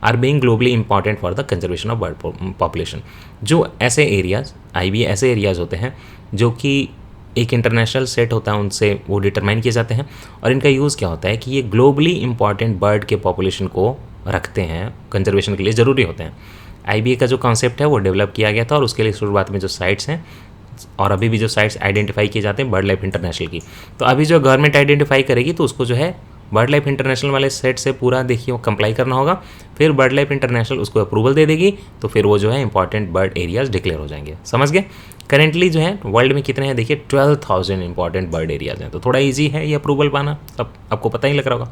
Are being globally important for the conservation of bird population. जो ऐसे एरियाज़ IBA ऐसे एरियाज़ होते हैं जो कि एक इंटरनेशनल सेट होता है, उनसे वो डिटरमाइन किए जाते हैं. और इनका यूज़ क्या होता है कि ये ग्लोबली इंपॉर्टेंट बर्ड के पॉपुलेशन को रखते हैं, कंजर्वेशन के लिए ज़रूरी होते हैं. IBA का जो कॉन्सेप्ट है वो डेवलप किया गया था, और उसके लिए शुरुआत में जो साइट्स हैं और अभी भी जो साइट्स आइडेंटिफाई किए जाते हैं बर्ड लाइफ इंटरनेशनल की, तो अभी जो गवर्नमेंट आइडेंटिफाई करेगी तो उसको जो है बर्ड लाइफ इंटरनेशनल वाले सेट से पूरा देखिए कंप्लाई करना होगा. फिर बर्ड लाइफ इंटरनेशनल उसको अप्रूवल दे देगी, तो फिर वो जो है इंपॉर्टेंट बर्ड एरियाज डिक्लेयर हो जाएंगे. समझ गए. करेंटली जो है वर्ल्ड में कितने हैं देखिए, 12,000 इंपॉर्टेंट बर्ड एरियाज हैं. तो थोड़ा ईजी है ये अप्रूवल पाना, सब आपको पता ही लग रहा होगा.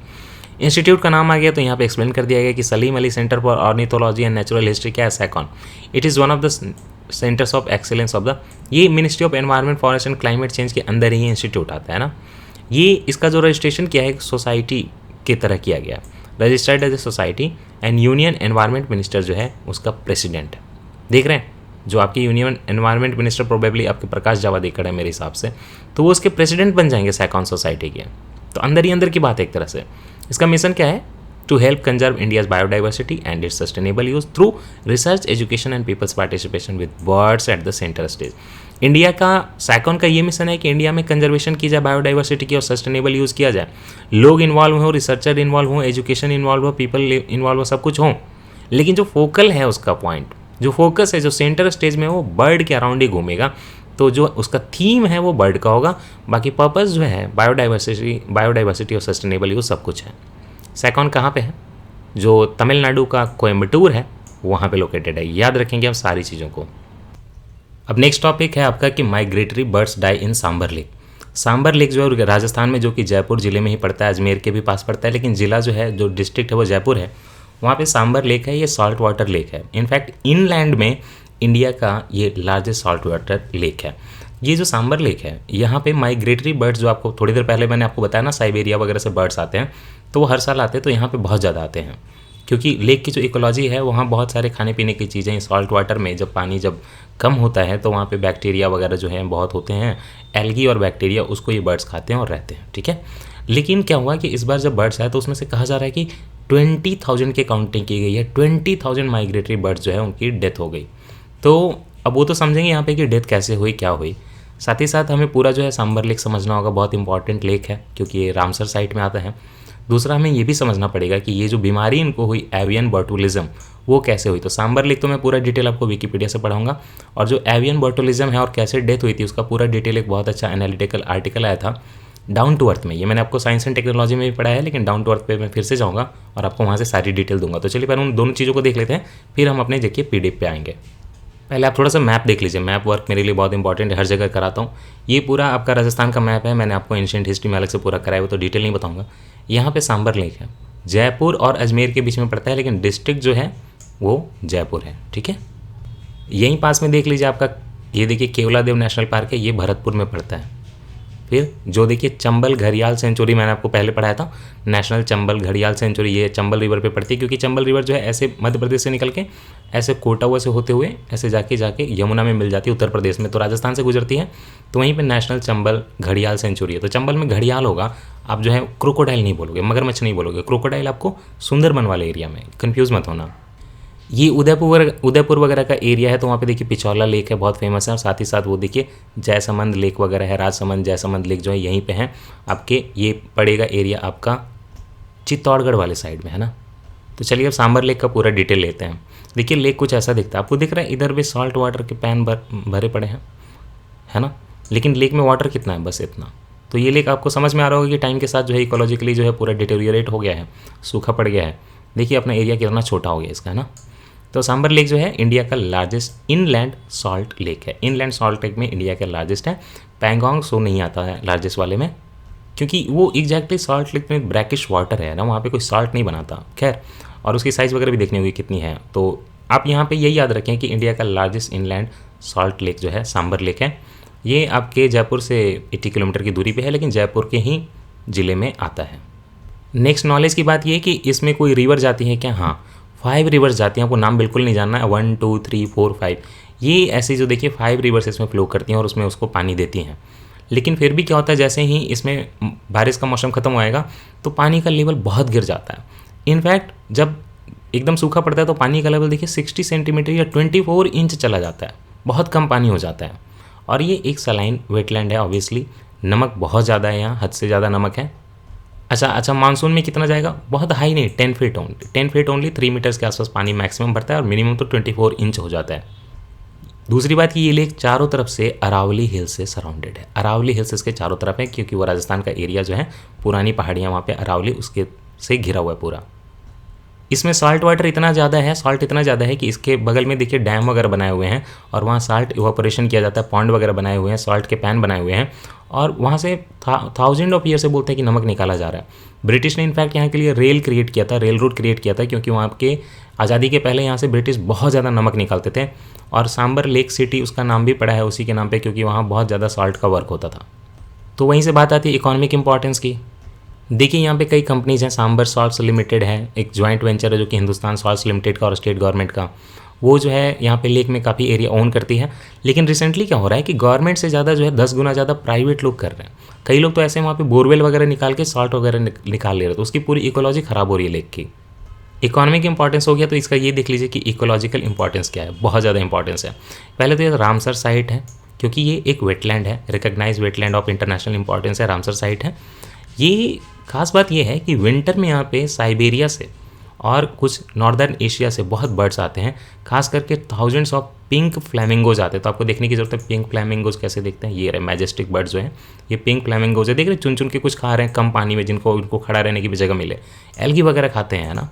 इंस्टीट्यूट का नाम आ गया तो यहाँ पे एक्सप्लेन कर दिया गया कि Salim Ali centre for ornithology and natural history क्या है, SACON. It is one of the centres of excellence of the, ये ministry of environment forest and climate change के अंदर ही इंस्टीट्यूट आता है ना. ये इसका जो रजिस्ट्रेशन किया है सोसाइटी की तरह किया गया, registered as a society, and union environment minister जो है उसका प्रेसिडेंट है. देख रहे हैं, जो आपके यूनियन एनवायरनमेंट मिनिस्टर प्रोबेबली आपके प्रकाश जावड़ेकर है मेरे हिसाब से, तो वो उसके प्रेसिडेंट बन जाएंगे सैकॉन सोसाइटी के. तो अंदर ही अंदर की बात है एक तरह से. इसका मिशन क्या है, to help conserve India's biodiversity and its sustainable use through research, education and people's participation with birds at the centre stage. India का सैकॉन का ये मिशन है कि इंडिया में कंजर्वेशन की जाए बायोडाइवर्सिटी की और सस्टेनेबल यूज़ किया जाए. लोग इन्वॉल्व हों, रिसर्चर इन्वॉल्व हों, एजुकेशन इन्वॉल्व हो, पीपल इन्वॉल्व हो, सब कुछ हो. लेकिन जो फोकल है उसका पॉइंट, जो फोकस है, जो सेंटर स्टेज में, वो बर्ड के अराउंड ही घूमेगा. तो जो उसका थीम है वो बर्ड का होगा. बाकी पर्पस जो है बायोडाइवर्सिटी और सस्टेनेबल यूज सब कुछ है. सैकॉन कहाँ पे है, जो तमिलनाडु का कोयम्बटूर है वहाँ पे लोकेटेड है. याद रखेंगे आप सारी चीज़ों को. अब नेक्स्ट टॉपिक है आपका कि migratory birds die in Sambhar lake. Sambar lake जो है राजस्थान में, जो कि जयपुर ज़िले में ही पड़ता है, अजमेर के भी पास पड़ता है, लेकिन ज़िला जो है, जो डिस्ट्रिक्ट है वो जयपुर है. वहाँ पे सांबर लेक है. ये सॉल्ट वाटर लेक है. इनफैक्ट इनलैंड में इंडिया का ये लार्जेस्ट सॉल्ट वाटर लेक है. ये जो सांबर लेक है, यहाँ पे माइग्रेटरी बर्ड्स, जो आपको थोड़ी देर पहले मैंने आपको बताया ना, साइबेरिया वगैरह से बर्ड्स आते हैं, तो वो हर साल आते हैं. तो यहाँ पे बहुत ज़्यादा आते हैं, क्योंकि लेक की जो इकोलॉजी है, वहाँ बहुत सारे खाने पीने की चीज़ें, सॉल्ट वाटर में जब पानी जब कम होता है तो वहाँ पे बैक्टीरिया वगैरह जो है बहुत होते हैं, एल्गी और बैक्टीरिया, उसको ये बर्ड्स खाते हैं और रहते हैं. ठीक है. लेकिन क्या हुआ कि इस बार जब बर्ड्स आए तो उसमें से कहा जा रहा है कि 20,000 की काउंटिंग की गई है. 20,000 माइग्रेटरी बर्ड्स जो है उनकी डेथ हो गई. तो अब वो तो समझेंगे यहाँ पे कि डेथ कैसे हुई, क्या हुई. साथ ही साथ हमें पूरा जो है सांबर लेक समझना होगा. बहुत इंपॉर्टेंट लेक है क्योंकि ये रामसर साइट में आता है. दूसरा हमें ये भी समझना पड़ेगा कि ये जो बीमारी इनको हुई एवियन बोटुलिज्म, वो कैसे हुई. तो सांबर लेक तो मैं पूरा डिटेल आपको विकीपीडिया से पढ़ाऊंगा, और जो एवियन बोटुलिज्म है और कैसे डेथ हुई थी उसका पूरा डिटेल एक बहुत अच्छा एनालिटिकल आर्टिकल आया था डाउन टू अर्थ में. ये मैंने आपको साइंस एंड टेक्नोलॉजी में भी पढ़ा है, लेकिन डाउन टू अर्थ पे मैं फिर से जाऊँगा और आपको वहाँ से सारी डिटेल दूंगा. तो चलिए पहले उन दोनों चीज़ों को देख लेते हैं, फिर हम अपने देखिए PDF पे आएंगे. पहले आप थोड़ा सा मैप देख लीजिए. मैप वर्क मेरे लिए बहुत इंपॉर्टेंट है, हर जगह कराता हूँ. ये पूरा आपका राजस्थान का मैप है. मैंने आपको एंशिएंट हिस्ट्री में अलग से पूरा कराया, वो तो डिटेल नहीं बताऊँगा. यहाँ पे सांबर लेक है. जयपुर और अजमेर के बीच में पड़ता है, लेकिन डिस्ट्रिक्ट जो है वो जयपुर है। ठीक है, यहीं पास में देख लीजिए आपका, ये देखिए केवलादेव नेशनल पार्क है, ये भरतपुर में पड़ता है। फिर जो देखिए चंबल घड़ियाल सेंचुरी, मैंने आपको पहले पढ़ाया था, नेशनल चंबल घड़ियाल सेंचुरी, ये चंबल रिवर पे पड़ती है, क्योंकि चंबल रिवर जो है ऐसे मध्य प्रदेश से निकल के ऐसे कोटा हुआ से होते हुए ऐसे जाके जाके यमुना में मिल जाती है उत्तर प्रदेश में, तो राजस्थान से गुजरती है, तो वहीं पे नेशनल चंबल घड़ियाल सेंचुरी है। तो चंबल में घड़ियाल होगा, आप जो है क्रोकोडाइल नहीं बोलोगे, मगरमच्छ नहीं बोलोगे, क्रोकोडाइल आपको सुंदरबन वाले एरिया में, कन्फ्यूज़ मत होना। ये उदयपुर वगैरह का एरिया है, तो वहाँ पे देखिए पिछौला लेक है, बहुत फेमस है, और साथ ही साथ वो देखिए जयसमंद लेक वगैरह है, राजसमंद जयसमंद लेक जो है यहीं पे है आपके, ये पड़ेगा एरिया आपका चित्तौड़गढ़ वाले साइड में, है ना। तो चलिए अब सांबर लेक का पूरा डिटेल लेते हैं। देखिए लेक कुछ ऐसा दिखता है, आपको दिख रहा है इधर भी सॉल्ट वाटर के पैन भरे पड़े हैं, है ना, लेकिन लेक में वाटर कितना है, बस इतना। तो ये लेक आपको समझ में आ रहा होगा कि टाइम के साथ जो है इकोलॉजिकली जो है पूरा डिटेरियोरेट हो गया है, सूखा पड़ गया है। देखिए अपना एरिया कितना छोटा हो गया इसका, है ना। तो सांबर लेक जो है इंडिया का लार्जेस्ट इनलैंड सॉल्ट लेक है, इनलैंड सॉल्ट लेक में इंडिया का लार्जेस्ट है। पैंगोंग सो नहीं आता है लार्जेस्ट वाले में, क्योंकि वो एग्जैक्टली सॉल्ट लेक में ब्रैकिश वाटर है ना, वहाँ पे कोई सॉल्ट नहीं बनाता। खैर, और उसकी साइज़ वगैरह भी देखनी होगी कितनी है। तो आप यहाँ पे यही याद रखें कि इंडिया का लार्जेस्ट इनलैंड सॉल्ट लेक जो है सांबर लेक है। ये आपके जयपुर से 80 किलोमीटर की दूरी पे है, लेकिन जयपुर के ही ज़िले में आता है। नेक्स्ट नॉलेज की बात ये है कि इसमें कोई रिवर जाती है क्या? हाँ, 5 रिवर्स जाती हैं, आपको नाम बिल्कुल नहीं जानना है, 1 2 3 4 5, ये ऐसी जो देखिए 5 रिवर्स इसमें फ्लो करती हैं और उसमें उसको पानी देती हैं। लेकिन फिर भी क्या होता है, जैसे ही इसमें बारिश का मौसम ख़त्म होएगा तो पानी का लेवल बहुत गिर जाता है। इनफैक्ट जब एकदम सूखा पड़ता है तो पानी का लेवल देखिए 60 सेंटीमीटर या 24 इंच चला जाता है, बहुत कम पानी हो जाता है। और ये एक सलाइन वेटलैंड है, ऑब्वियसली नमक बहुत ज़्यादा है यहाँ, हद से ज़्यादा नमक है। अच्छा, मानसून में कितना जाएगा? बहुत हाई नहीं, 10 feet only, 10 feet only, 3 metres के आसपास पानी मैक्सिमम भरता है, और मिनिमम तो 24 इंच हो जाता है। दूसरी बात कि ये लेक चारों तरफ से अरावली हिल्स से सराउंडेड है, अरावली हिल्स इसके चारों तरफ है, क्योंकि वो राजस्थान का एरिया जो है, पुरानी पहाड़ियाँ वहाँ पे अरावली उसके से घिरा हुआ है पूरा। इसमें सॉल्ट वाटर इतना ज़्यादा है, सॉल्ट इतना ज़्यादा है कि इसके बगल में देखिए डैम वगैरह बनाए हुए हैं, और वहाँ सॉल्ट इवापोरेशन किया जाता है, पॉन्ड वगैरह बनाए हुए हैं, सॉल्ट के पैन बनाए हुए हैं, और वहाँ से 1000 ऑफ ईयर से बोलते हैं कि नमक निकाला जा रहा है। ब्रिटिश ने इनफैक्ट यहाँ के लिए रेल क्रिएट किया था, रेल रूट क्रिएट किया था, क्योंकि वहाँ के आज़ादी के पहले यहाँ से ब्रिटिश बहुत ज़्यादा नमक निकालते थे, और सांबर लेक सिटी उसका नाम भी पड़ा है उसी के नाम पे, क्योंकि वहाँ बहुत ज़्यादा सॉल्ट का वर्क होता था। तो वहीं से बात आती है इकोनॉमिक इंपॉर्टेंस की। देखिए यहाँ पे कई कंपनीज़ हैं, सांबर सॉल्ट्स लिमिटेड है, एक जॉइंट वेंचर है जो कि हिंदुस्तान सॉल्ट्स लिमिटेड का और स्टेट गवर्नमेंट का, वो जो है यहाँ पे लेक में काफ़ी एरिया ओन करती है। लेकिन रिसेंटली क्या हो रहा है कि गवर्नमेंट से ज़्यादा जो है 10 गुना ज़्यादा प्राइवेट लोग कर रहे हैं। कई लोग तो ऐसे वहाँ पे बोरवेल वगैरह निकाल के सॉल्ट वगैरह निकाल ले रहे, तो उसकी पूरी इकोलॉजी ख़राब हो रही है लेक की। इकोनॉमिक इंपॉर्टेंस हो गया, तो इसका ये देख लीजिए कि इकोलॉजिकल इंपॉर्टेंस क्या है, बहुत ज़्यादा इंपॉर्टेंस है। पहले तो ये रामसर साइट है, क्योंकि ये एक वेटलैंड है, recognise wetland of international importance है, रामसर साइट है। ये खास बात ये है कि विंटर में यहाँ पे साइबेरिया से और कुछ नॉर्दर्न एशिया से बहुत बर्ड्स आते हैं, खास करके थाउजेंड्स ऑफ पिंक फ्लैमिंगोज आते हैं। तो आपको देखने की जरूरत है पिंक फ्लैमिंगोज कैसे दिखते हैं। ये रहे मैजेस्टिक बर्ड्स जो हैं, ये पिंक फ्लैमिंगोज है, देख रहे चुन चुन के कुछ खा रहे हैं कम पानी में, जिनको उनको खड़ा रहने की भी जगह मिले, एल्गी वगैरह खाते हैं, है ना।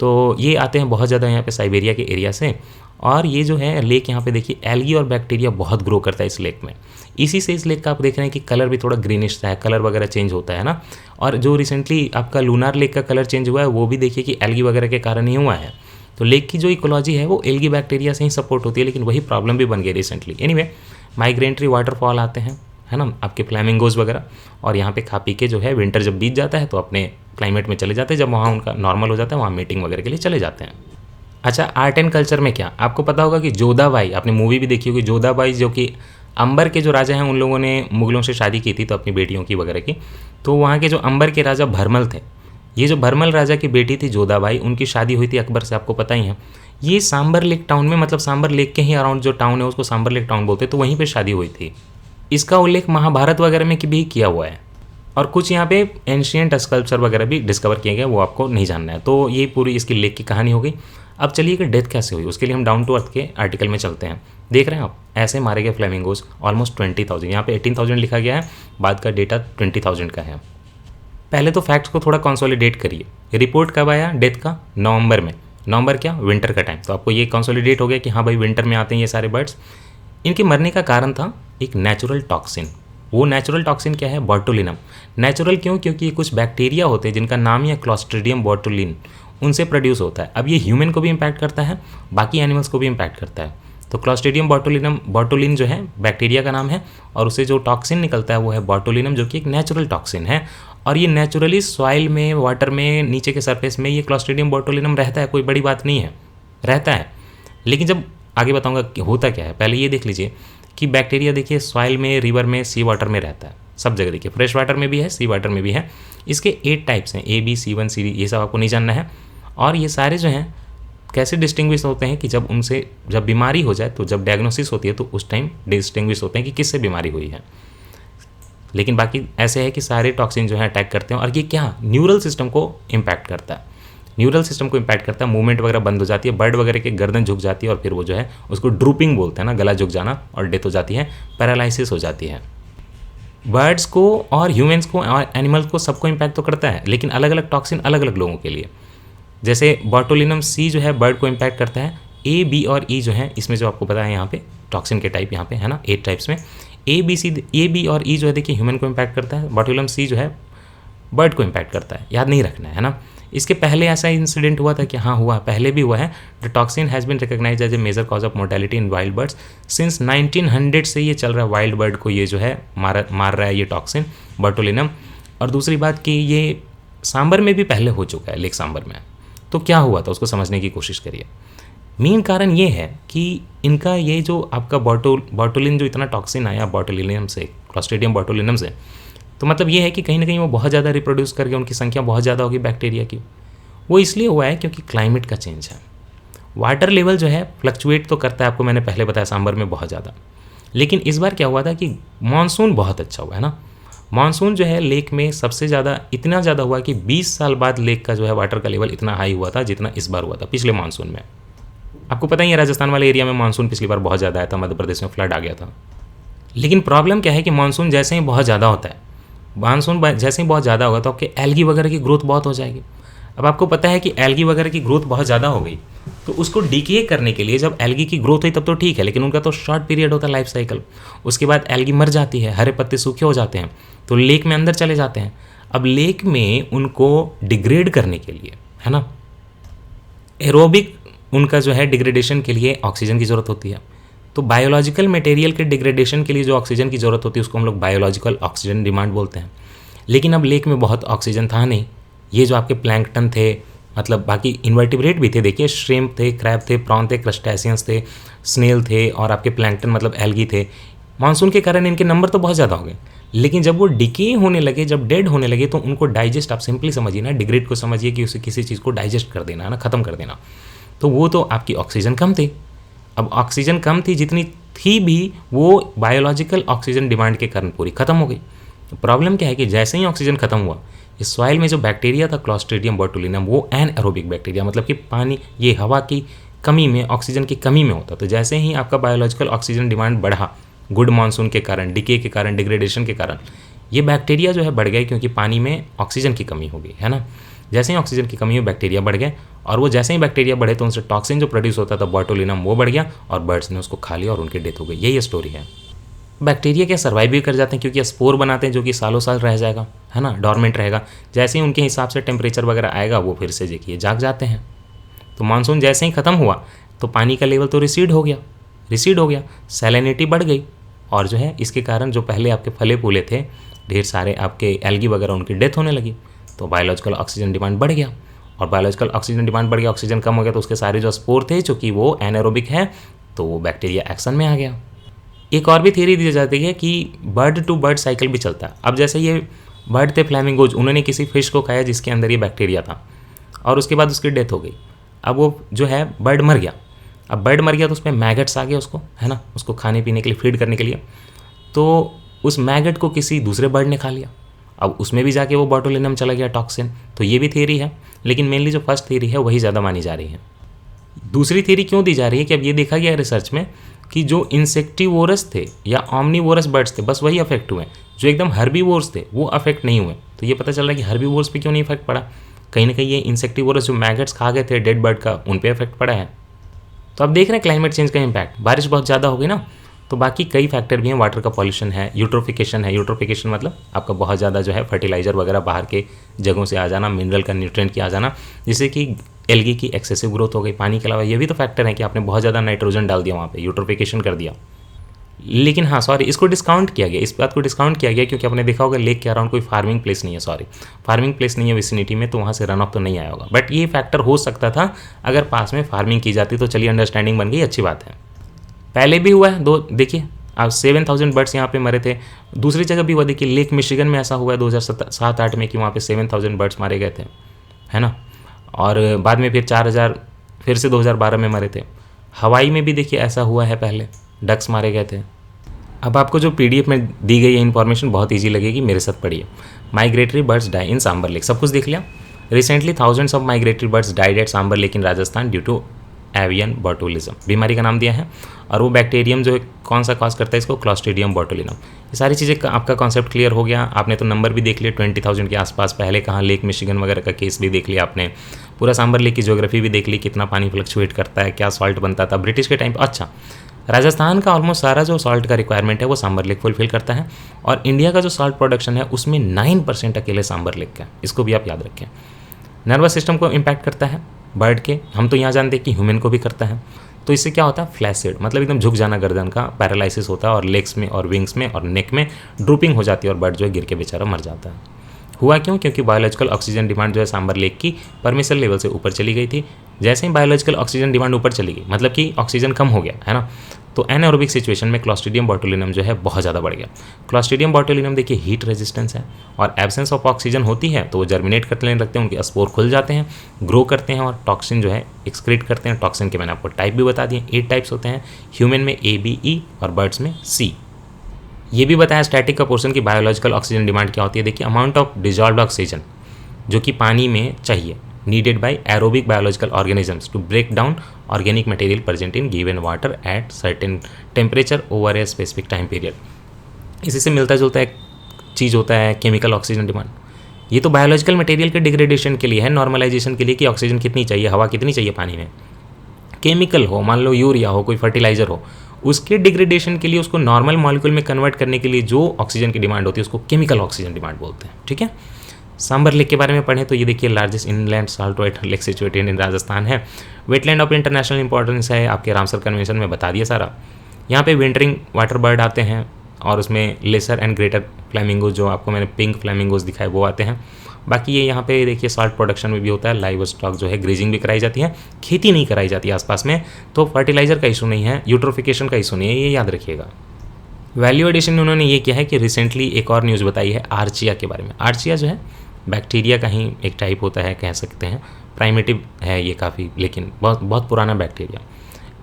तो ये आते हैं बहुत ज़्यादा यहाँ पे साइबेरिया के एरिया से, और ये जो है लेक यहाँ पे देखिए एल्गी और बैक्टीरिया बहुत ग्रो करता है इस लेक में। इसी से इस लेक का आप देख रहे हैं कि कलर भी थोड़ा ग्रीनिश सा है, कलर वगैरह चेंज होता है ना। और जो रिसेंटली आपका लूनार लेक का कलर चेंज हुआ है, वो भी देखिए कि एल्गी वगैरह के कारण ही हुआ है। तो लेक की जो इकोलॉजी है वो एल्गी बैक्टीरिया से ही सपोर्ट होती है, लेकिन वही प्रॉब्लम भी बन गई रिसेंटली। एनीवे, माइग्रेटरी वाटरफॉल आते हैं, है ना, आपके फ्लैमिंगोज वगैरह, और यहाँ पे खा पी के जो है विंटर जब बीत जाता है तो अपने क्लाइमेट में चले जाते हैं, जब वहाँ उनका नॉर्मल हो जाता है वहाँ मीटिंग वगैरह के लिए चले जाते हैं। अच्छा, आर्ट एंड कल्चर में क्या आपको पता होगा कि जोधाबाई, आपने मूवी भी देखी होगी, जोधाबाई जो कि अंबर के जो राजा हैं उन लोगों ने मुगलों से शादी की थी, तो अपनी बेटियों की वगैरह की। तो वहाँ के जो अंबर के राजा भरमल थे, ये जो भरमल राजा की बेटी थी जोधाबाई, उनकी शादी हुई थी अकबर से, आपको पता ही है। ये सांबर लेक टाउन में, मतलब सांबर लेक के ही अराउंड जो टाउन है उसको सांबर लेक टाउन बोलते हैं, तो वहीं पर शादी हुई थी। इसका उल्लेख महाभारत वगैरह में भी किया हुआ है, और कुछ यहाँ पे एंशियंट स्कल्पचर वगैरह भी डिस्कवर किए गए, वो आपको नहीं जानना है। तो ये पूरी इसकी लेक की कहानी हो गई। अब चलिए कि डेथ कैसे हुई, उसके लिए हम डाउन टू अर्थ के आर्टिकल में चलते हैं। देख रहे हैं आप, ऐसे मारे गए फ्लेमिंगोज ऑलमोस्ट 20,000, यहाँ पे 18,000 लिखा गया है, बाद का डेटा 20,000 का है। पहले तो फैक्ट्स को थोड़ा कंसोलिडेट करिए। रिपोर्ट कब आया डेथ का? नवंबर में। नवंबर क्या? विंटर का टाइम। तो आपको ये कंसोलिडेट हो गया कि हाँ भाई विंटर में आते हैं ये सारे बर्ड्स। इनके मरने का कारण था एक नेचुरल टॉक्सिन। वो नेचुरल टॉक्सिन क्या है? बॉटुलिनम। नेचुरल क्यों? क्योंकि ये कुछ बैक्टीरिया होते हैं जिनका नाम ही है क्लॉस्ट्रीडियम बोटुलिन, उनसे प्रोड्यूस होता है। अब ये ह्यूमन को भी इम्पैक्ट करता है, बाकी एनिमल्स को भी इम्पैक्ट करता है। तो क्लॉस्ट्रीडियम बोटुलिन जो है बैक्टीरिया का नाम है, और उससे जो टॉक्सिन निकलता है वो है बॉटुलिनम, जो कि एक नेचुरल टॉक्सिन है। और ये नेचुरली सॉइल में, वाटर में, नीचे के सरफेस में ये क्लॉस्ट्रीडियम बोटुलिनम रहता है, कोई बड़ी बात नहीं है, रहता है। लेकिन जब आगे बताऊंगा कि होता क्या है, पहले ये देख लीजिए कि बैक्टीरिया देखिए सॉइल में, रिवर में, सी वाटर में रहता है, सब जगह देखिए, फ्रेश वाटर में भी है, सी वाटर में भी है। इसके 8 टाइप्स हैं, A B C1 CD, ये सब आपको नहीं जानना है। और ये सारे जो हैं कैसे डिस्टिंग्विश होते हैं कि जब उनसे जब बीमारी हो जाए, तो जब डायग्नोसिस होती है तो उस टाइम डिस्टिंग्विश होते हैं कि किससे बीमारी हुई है। लेकिन बाकी ऐसे है कि सारे टॉक्सिन जो है अटैक करते हैं, और ये क्या न्यूरल सिस्टम को इम्पैक्ट करता है, न्यूरल सिस्टम को इम्पैक्ट करता है। मूवमेंट वगैरह बंद हो जाती है, बर्ड वगैरह के गर्दन झुक जाती है, और फिर वो जो है उसको ड्रूपिंग बोलते हैं ना, गला झुक जाना, और डेथ हो जाती है, पैरालिसिस हो जाती है। बर्ड्स को और ह्यूमंस को और एनिमल्स को सबको इम्पैक्ट तो करता है, लेकिन अलग अलग टॉक्सिन अलग अलग लोगों के लिए। जैसे बॉटुलिनम C जो है बर्ड को इम्पैक्ट करता है, A B और E जो है, इसमें जो आपको पता है यहाँ पे टॉक्सिन के टाइप यहाँ पे है ना, 8 टाइप्स में A B और E जो है देखिए ह्यूमन को इम्पैक्ट करता है, बॉटुलिनम C जो है बर्ड को इम्पैक्ट करता है, याद नहीं रखना है ना। इसके पहले ऐसा इंसिडेंट हुआ था कि हाँ हुआ, पहले भी हुआ है। The toxin has been recognised as a major cause of mortality in wild birds since 1900 से ये चल रहा है, वाइल्ड बर्ड को ये जो है मार रहा है ये टॉक्सिन बॉटुलिनम। और दूसरी बात कि ये सांबर में भी पहले हो चुका है, लेक सांबर में। तो क्या हुआ था उसको समझने की कोशिश करिए। मेन कारण ये है कि इनका ये जो आपका बॉटुलिन जो इतना टॉक्सिन आया बॉटुलिनम से, क्लॉस्ट्रीडियम बॉटुलिनम से, तो मतलब ये है कि कहीं ना कहीं वो बहुत ज़्यादा रिप्रोड्यूस करके उनकी संख्या बहुत ज़्यादा होगी बैक्टीरिया की। वो इसलिए हुआ है क्योंकि क्लाइमेट का चेंज है। वाटर लेवल जो है फ्लक्चुएट तो करता है, आपको मैंने पहले बताया सांबर में बहुत ज़्यादा। लेकिन इस बार क्या हुआ था कि मानसून बहुत अच्छा हुआ है ना। मानसून जो है लेक में सबसे ज़्यादा इतना ज़्यादा हुआ कि 20 साल बाद लेक का जो है वाटर का लेवल इतना हाई हुआ था जितना इस बार हुआ था पिछले मानसून में। आपको पता ही है राजस्थान वाले एरिया में मानसून पिछली बार बहुत ज़्यादा आया था, मध्य प्रदेश में फ्लड आ गया था। लेकिन प्रॉब्लम क्या है कि मानसून जैसे ही बहुत ज़्यादा होता है, मानसून जैसे ही बहुत ज़्यादा होगा तो आपके एल्गी वगैरह की ग्रोथ बहुत हो जाएगी। अब आपको पता है कि एल्गी वगैरह की ग्रोथ बहुत ज़्यादा हो गई, तो उसको डिके करने के लिए जब एल्गी की ग्रोथ हुई तब तो ठीक है, लेकिन उनका तो शॉर्ट पीरियड होता है लाइफ साइकिल। उसके बाद एल्गी मर जाती है, हरे पत्ते सूखे हो जाते हैं, तो लेक में अंदर चले जाते हैं। अब लेक में उनको डिग्रेड करने के लिए, है ना, एरोबिक उनका जो है डिग्रेडेशन के लिए ऑक्सीजन की ज़रूरत होती है। तो बायोलॉजिकल मटेरियल के डिग्रेडेशन के लिए जो ऑक्सीजन की ज़रूरत होती है उसको हम लोग बायोलॉजिकल ऑक्सीजन डिमांड बोलते हैं। लेकिन अब लेक में बहुत ऑक्सीजन था नहीं। ये जो आपके प्लैंकटन थे, मतलब बाकी इन्वर्टिब्रेट भी थे, देखिए श्रिम्प थे, क्रैब थे, प्रॉन थे, क्रस्टेशियंस थे, स्नेल थे, और आपके प्लैंकटन मतलब एल्गी थे। मानसून के कारण इनके नंबर तो बहुत ज़्यादा हो गए, लेकिन जब वो डिके होने लगे, जब डेड होने लगे, तो उनको डाइजेस्ट, आप सिंपली समझिए ना, डिग्रेड को समझिए कि उसे किसी चीज़ को डाइजेस्ट कर देना है ना, ख़त्म कर देना। तो वो तो आपकी ऑक्सीजन कम थी। अब ऑक्सीजन कम थी, जितनी थी भी वो बायोलॉजिकल ऑक्सीजन डिमांड के कारण पूरी ख़त्म हो गई। प्रॉब्लम क्या है कि जैसे ही ऑक्सीजन खत्म हुआ, इस सॉइल में जो बैक्टीरिया था क्लॉस्ट्रीडियम बोटुलिनम, वो एनएरोबिक बैक्टीरिया, मतलब कि पानी, ये हवा की कमी में, ऑक्सीजन की कमी में होता। तो जैसे ही आपका बायोलॉजिकल ऑक्सीजन डिमांड बढ़ा, गुड मानसून के कारण, डिके के कारण, डिग्रेडेशन के कारण, ये बैक्टीरिया जो है बढ़ गए, क्योंकि पानी में ऑक्सीजन की कमी हो गई, है ना। जैसे ही ऑक्सीजन की कमी हुई, बैक्टीरिया बढ़ गए, और वो जैसे ही बैक्टीरिया बढ़े तो उनसे टॉक्सिन जो प्रोड्यूस होता था बोटुलिनम, वो बढ़ गया, और बर्ड्स ने उसको खा लिया और उनकी डेथ हो गई। यही स्टोरी है। बैक्टीरिया क्या सर्वाइव भी कर जाते हैं, क्योंकि स्पोर बनाते हैं जो कि सालों साल रह जाएगा, है ना, डॉर्मेंट रहेगा। जैसे ही उनके हिसाब से टेम्परेचर वगैरह आएगा, वो फिर से देखिए जाग जाते हैं। तो मानसून जैसे ही ख़त्म हुआ तो पानी का लेवल तो रिसीड हो गया, सैलिनिटी बढ़ गई, और जो है इसके कारण जो पहले आपके फले फूले थे, ढेर सारे आपके एल्गी वगैरह, उनकी डेथ होने लगी। तो बायोलॉजिकल ऑक्सीजन डिमांड बढ़ गया, और बायोलॉजिकल ऑक्सीजन डिमांड बढ़ गया, ऑक्सीजन कम हो गया, तो उसके सारे जो स्पोर थे, चूँकि वो एनारोबिक है, तो वो बैक्टीरिया एक्शन में आ गया। एक और भी थ्योरी दी जाती है कि बर्ड टू बर्ड साइकिल भी चलता है। अब जैसे ये बर्ड थे फ्लैमिंगोज, उन्होंने किसी फिश को खाया जिसके अंदर ये बैक्टीरिया था, और उसके बाद उसकी डेथ हो गई। अब वो जो है बर्ड मर गया। अब बर्ड मर गया तो उसमें मैगट्स आ गए उसको, है ना, उसको खाने पीने के लिए, फीड करने के लिए। तो उस मैगट को किसी दूसरे बर्ड ने खा लिया। अब उसमें भी जाके वो बोटुलिनम चला गया, टॉक्सिन। तो ये भी थ्योरी है, लेकिन मेनली जो फर्स्ट थ्योरी है वही ज़्यादा मानी जा रही है। दूसरी थ्योरी क्यों दी जा रही है कि अब ये देखा गया रिसर्च में कि जो इंसेक्टिवोरस थे या ऑमनीवोरस बर्ड्स थे, बस वही अफेक्ट हुए। जो एकदम हर्बीवोर्स थे वो अफेक्ट नहीं हुए। तो ये पता चल रहा है कि हर्बीवोर्स पे क्यों नहीं इफेक्ट पड़ा, कहीं ना कहीं ये इंसेक्टिवोरस जो मैगट्स खा गए थे डेड बर्ड का, उन पे इफेक्ट पड़ा है। तो अब देख रहे हैं क्लाइमेट चेंज का इम्पैक्ट। बारिश बहुत ज़्यादा हो गई ना, तो बाकी कई फैक्टर भी हैं, वाटर का पॉल्यूशन है, यूट्रोफिकेशन है। यूट्रोफिकेशन मतलब आपका बहुत ज़्यादा जो है फर्टिलाइज़र वगैरह बाहर के जगहों से आ जाना, मिनरल का न्यूट्रिएंट की आ जाना, जिससे कि एल्गी की एक्सेसिव ग्रोथ हो गई। पानी के अलावा ये भी तो फैक्टर है कि आपने बहुत ज़्यादा नाइट्रोजन डाल दिया वहाँ पे, यूट्रोफिकेशन कर दिया। लेकिन हाँ सॉरी, इसको डिस्काउंट किया गया, इस बात को डिस्काउंट किया गया क्योंकि आपने देखा होगा लेक के अराउंड कोई फार्मिंग प्लेस नहीं है, सॉरी फार्मिंग प्लेस नहीं है विसिनिटी में, तो वहाँ से रन ऑफ तो नहीं आया होगा। बट ये फैक्टर हो सकता था अगर पास में फार्मिंग की जाती, तो चलिए अंडरस्टैंडिंग बन गई, अच्छी बात है। पहले भी हुआ है दो, देखिए अब 7000 बर्ड्स यहाँ पे मरे थे। दूसरी जगह भी हुआ, देखिए लेक मिशिगन में ऐसा हुआ है 2007-8 में कि वहाँ पे 7000 बर्ड्स मारे गए थे, है ना। और बाद में फिर 4000 फिर से 2012 में मरे थे। हवाई में भी देखिए ऐसा हुआ है, पहले डक्स मारे गए थे। अब आपको जो PDF में दी गई है इन्फॉर्मेशन बहुत ईजी लगेगी, मेरे साथ पढ़िए। Migratory birds die in Sambhar lake, सब कुछ देख लिया। Recently thousands of migratory birds died at Sambhar lake in Rajasthan due to avian botulism, बीमारी का नाम दिया है। और वो बैक्टीरियम जो है कौन सा कॉज करता है इसको, क्लॉस्ट्रीडियम बोटुलिनम। ये सारी चीज़ें आपका कॉन्सेप्ट क्लियर हो गया। आपने तो नंबर भी देख लिया 20,000 के आसपास, पहले कहाँ लेक मिशिगन वगैरह का केस भी देख लिया आपने, पूरा सांबर लेक की ज्योग्राफी भी देख ली, कितना पानी फ्लक्चुएट करता है, क्या सॉल्ट बनता था ब्रिटिश के टाइम पर। अच्छा, राजस्थान का ऑलमोस्ट सारा जो सॉल्ट का रिक्वायरमेंट है वो सांबर लेक फुलफिल करता है। और इंडिया का जो सॉल्ट प्रोडक्शन है उसमें 9% अकेले सांबर लेक का है, इसको भी आप याद रखें। नर्वस सिस्टम को इम्पैक्ट करता है बर्ड के, हम तो यहाँ जानते हैं कि ह्यूमन को भी करता है। तो इससे क्या होता है, फ्लैसिड मतलब एकदम झुक जाना गर्दन का, पैरालिसिस होता है, और लेग्स में और विंग्स में और नेक में ड्रूपिंग हो जाती है, और बर्ड जो है गिर के बेचारा मर जाता है। हुआ क्यों, क्योंकि बायोलॉजिकल ऑक्सीजन डिमांड जो है सांबर लेक की परमिशन लेवल से ऊपर चली गई थी। जैसे ही बायोलॉजिकल ऑक्सीजन डिमांड ऊपर चली गई, मतलब कि ऑक्सीजन कम हो गया, है ना, तो एनारोबिक सिचुएशन में क्लॉस्ट्रीडियम बोटुलिनम जो है बहुत ज़्यादा बढ़ गया। क्लॉस्ट्रीडियम बोटुलिनम देखिए हीट रेजिस्टेंस है, और एब्सेंस ऑफ ऑक्सीजन होती है तो वो जर्मिनेट करने लगते हैं, उनके स्पोर खुल जाते हैं, ग्रो करते हैं, और टॉक्सिन जो है एक्सक्रीट करते हैं। टॉक्सिन के मैंने आपको टाइप भी बता दिए, 8 टाइप्स होते हैं, ह्यूमन में A, B, E और बर्ड्स में C। ये भी बताया स्टैटिक का पोर्शन की बायोलॉजिकल ऑक्सीजन डिमांड क्या होती है। देखिए अमाउंट ऑफ डिजॉल्व्ड ऑक्सीजन जो कि पानी में चाहिए, needed by aerobic biological organisms to break down organic material present in given water at certain temperature over a specific time period। इसी से मिलता जुलता एक चीज़ होता है केमिकल ऑक्सीजन डिमांड। ये तो बायोलॉजिकल मटेरियल के डिग्रेडेशन के लिए है, नॉर्मलाइजेशन के लिए कि ऑक्सीजन कितनी चाहिए, हवा कितनी चाहिए पानी में। केमिकल हो, मान लो यूरिया हो, कोई फर्टिलाइजर हो, उसके डिग्रेडेशन के लिए, उसको नॉर्मल मॉलिक्यूल में कन्वर्ट करने के लिए जो ऑक्सीजन की डिमांड होती है उसको केमिकल ऑक्सीजन डिमांड बोलते हैं। ठीक है, सांबर लेक के बारे में पढ़ें तो ये देखिए largest inland salt water lake situated in Rajasthan है। वेटलैंड ऑफ इंटरनेशनल इंपॉर्टेंस है, आपके रामसर कन्वेंशन में बता दिया सारा। यहाँ पे विंटरिंग वाटर बर्ड आते हैं, और उसमें लेसर एंड ग्रेटर फ्लैमिंगोज, जो आपको मैंने पिंक फ्लैमिंगोज दिखाए वो आते हैं। बाकी ये यहाँ पे देखिए सॉल्ट प्रोडक्शन में भी होता है, लाइव स्टॉक जो है ग्रेजिंग भी कराई जाती है, खेती नहीं कराई जाती है आसपास में, तो फर्टिलाइजर का इशू नहीं है, यूट्रोफिकेशन का इशू नहीं है, ये याद रखिएगा। वैल्यू एडिशन में उन्होंने ये किया है कि रिसेंटली एक और न्यूज़ बताई है आर्चिया के बारे में। आर्चिया जो है बैक्टीरिया का ही एक टाइप होता है, कह सकते हैं प्राइमेटिव है ये काफ़ी, लेकिन बहुत बहुत पुराना बैक्टीरिया।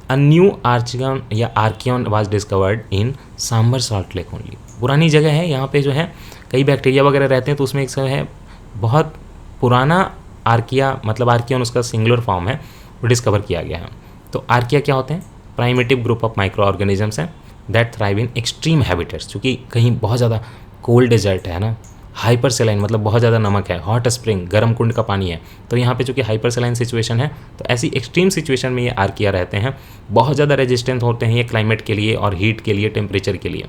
अ न्यू आर्चियन या archaean was discovered in Sambhar salt lake only. पुरानी जगह है, यहाँ पे जो है कई बैक्टीरिया वगैरह रहते हैं, तो उसमें एक सब है बहुत पुराना आर्किया, मतलब आर्कियन उसका सिंगुलर फॉर्म है, वो डिस्कवर किया गया है। तो आर्किया क्या होते हैं, primitive group of micro organisms हैं that thrive in extreme habitats, क्योंकि कहीं बहुत ज़्यादा कोल्ड डेजर्ट है ना, हाइपर सेलाइन मतलब बहुत ज़्यादा नमक है, हॉट स्प्रिंग गर्म कुंड का पानी है, तो यहाँ पे चूँकि हाइपर सेलाइन सिचुएशन है, तो ऐसी एक्सट्रीम सिचुएशन में ये आर्किया रहते हैं, बहुत ज़्यादा रेजिस्टेंट होते हैं ये क्लाइमेट के लिए और हीट के लिए, टेम्परेचर के लिए।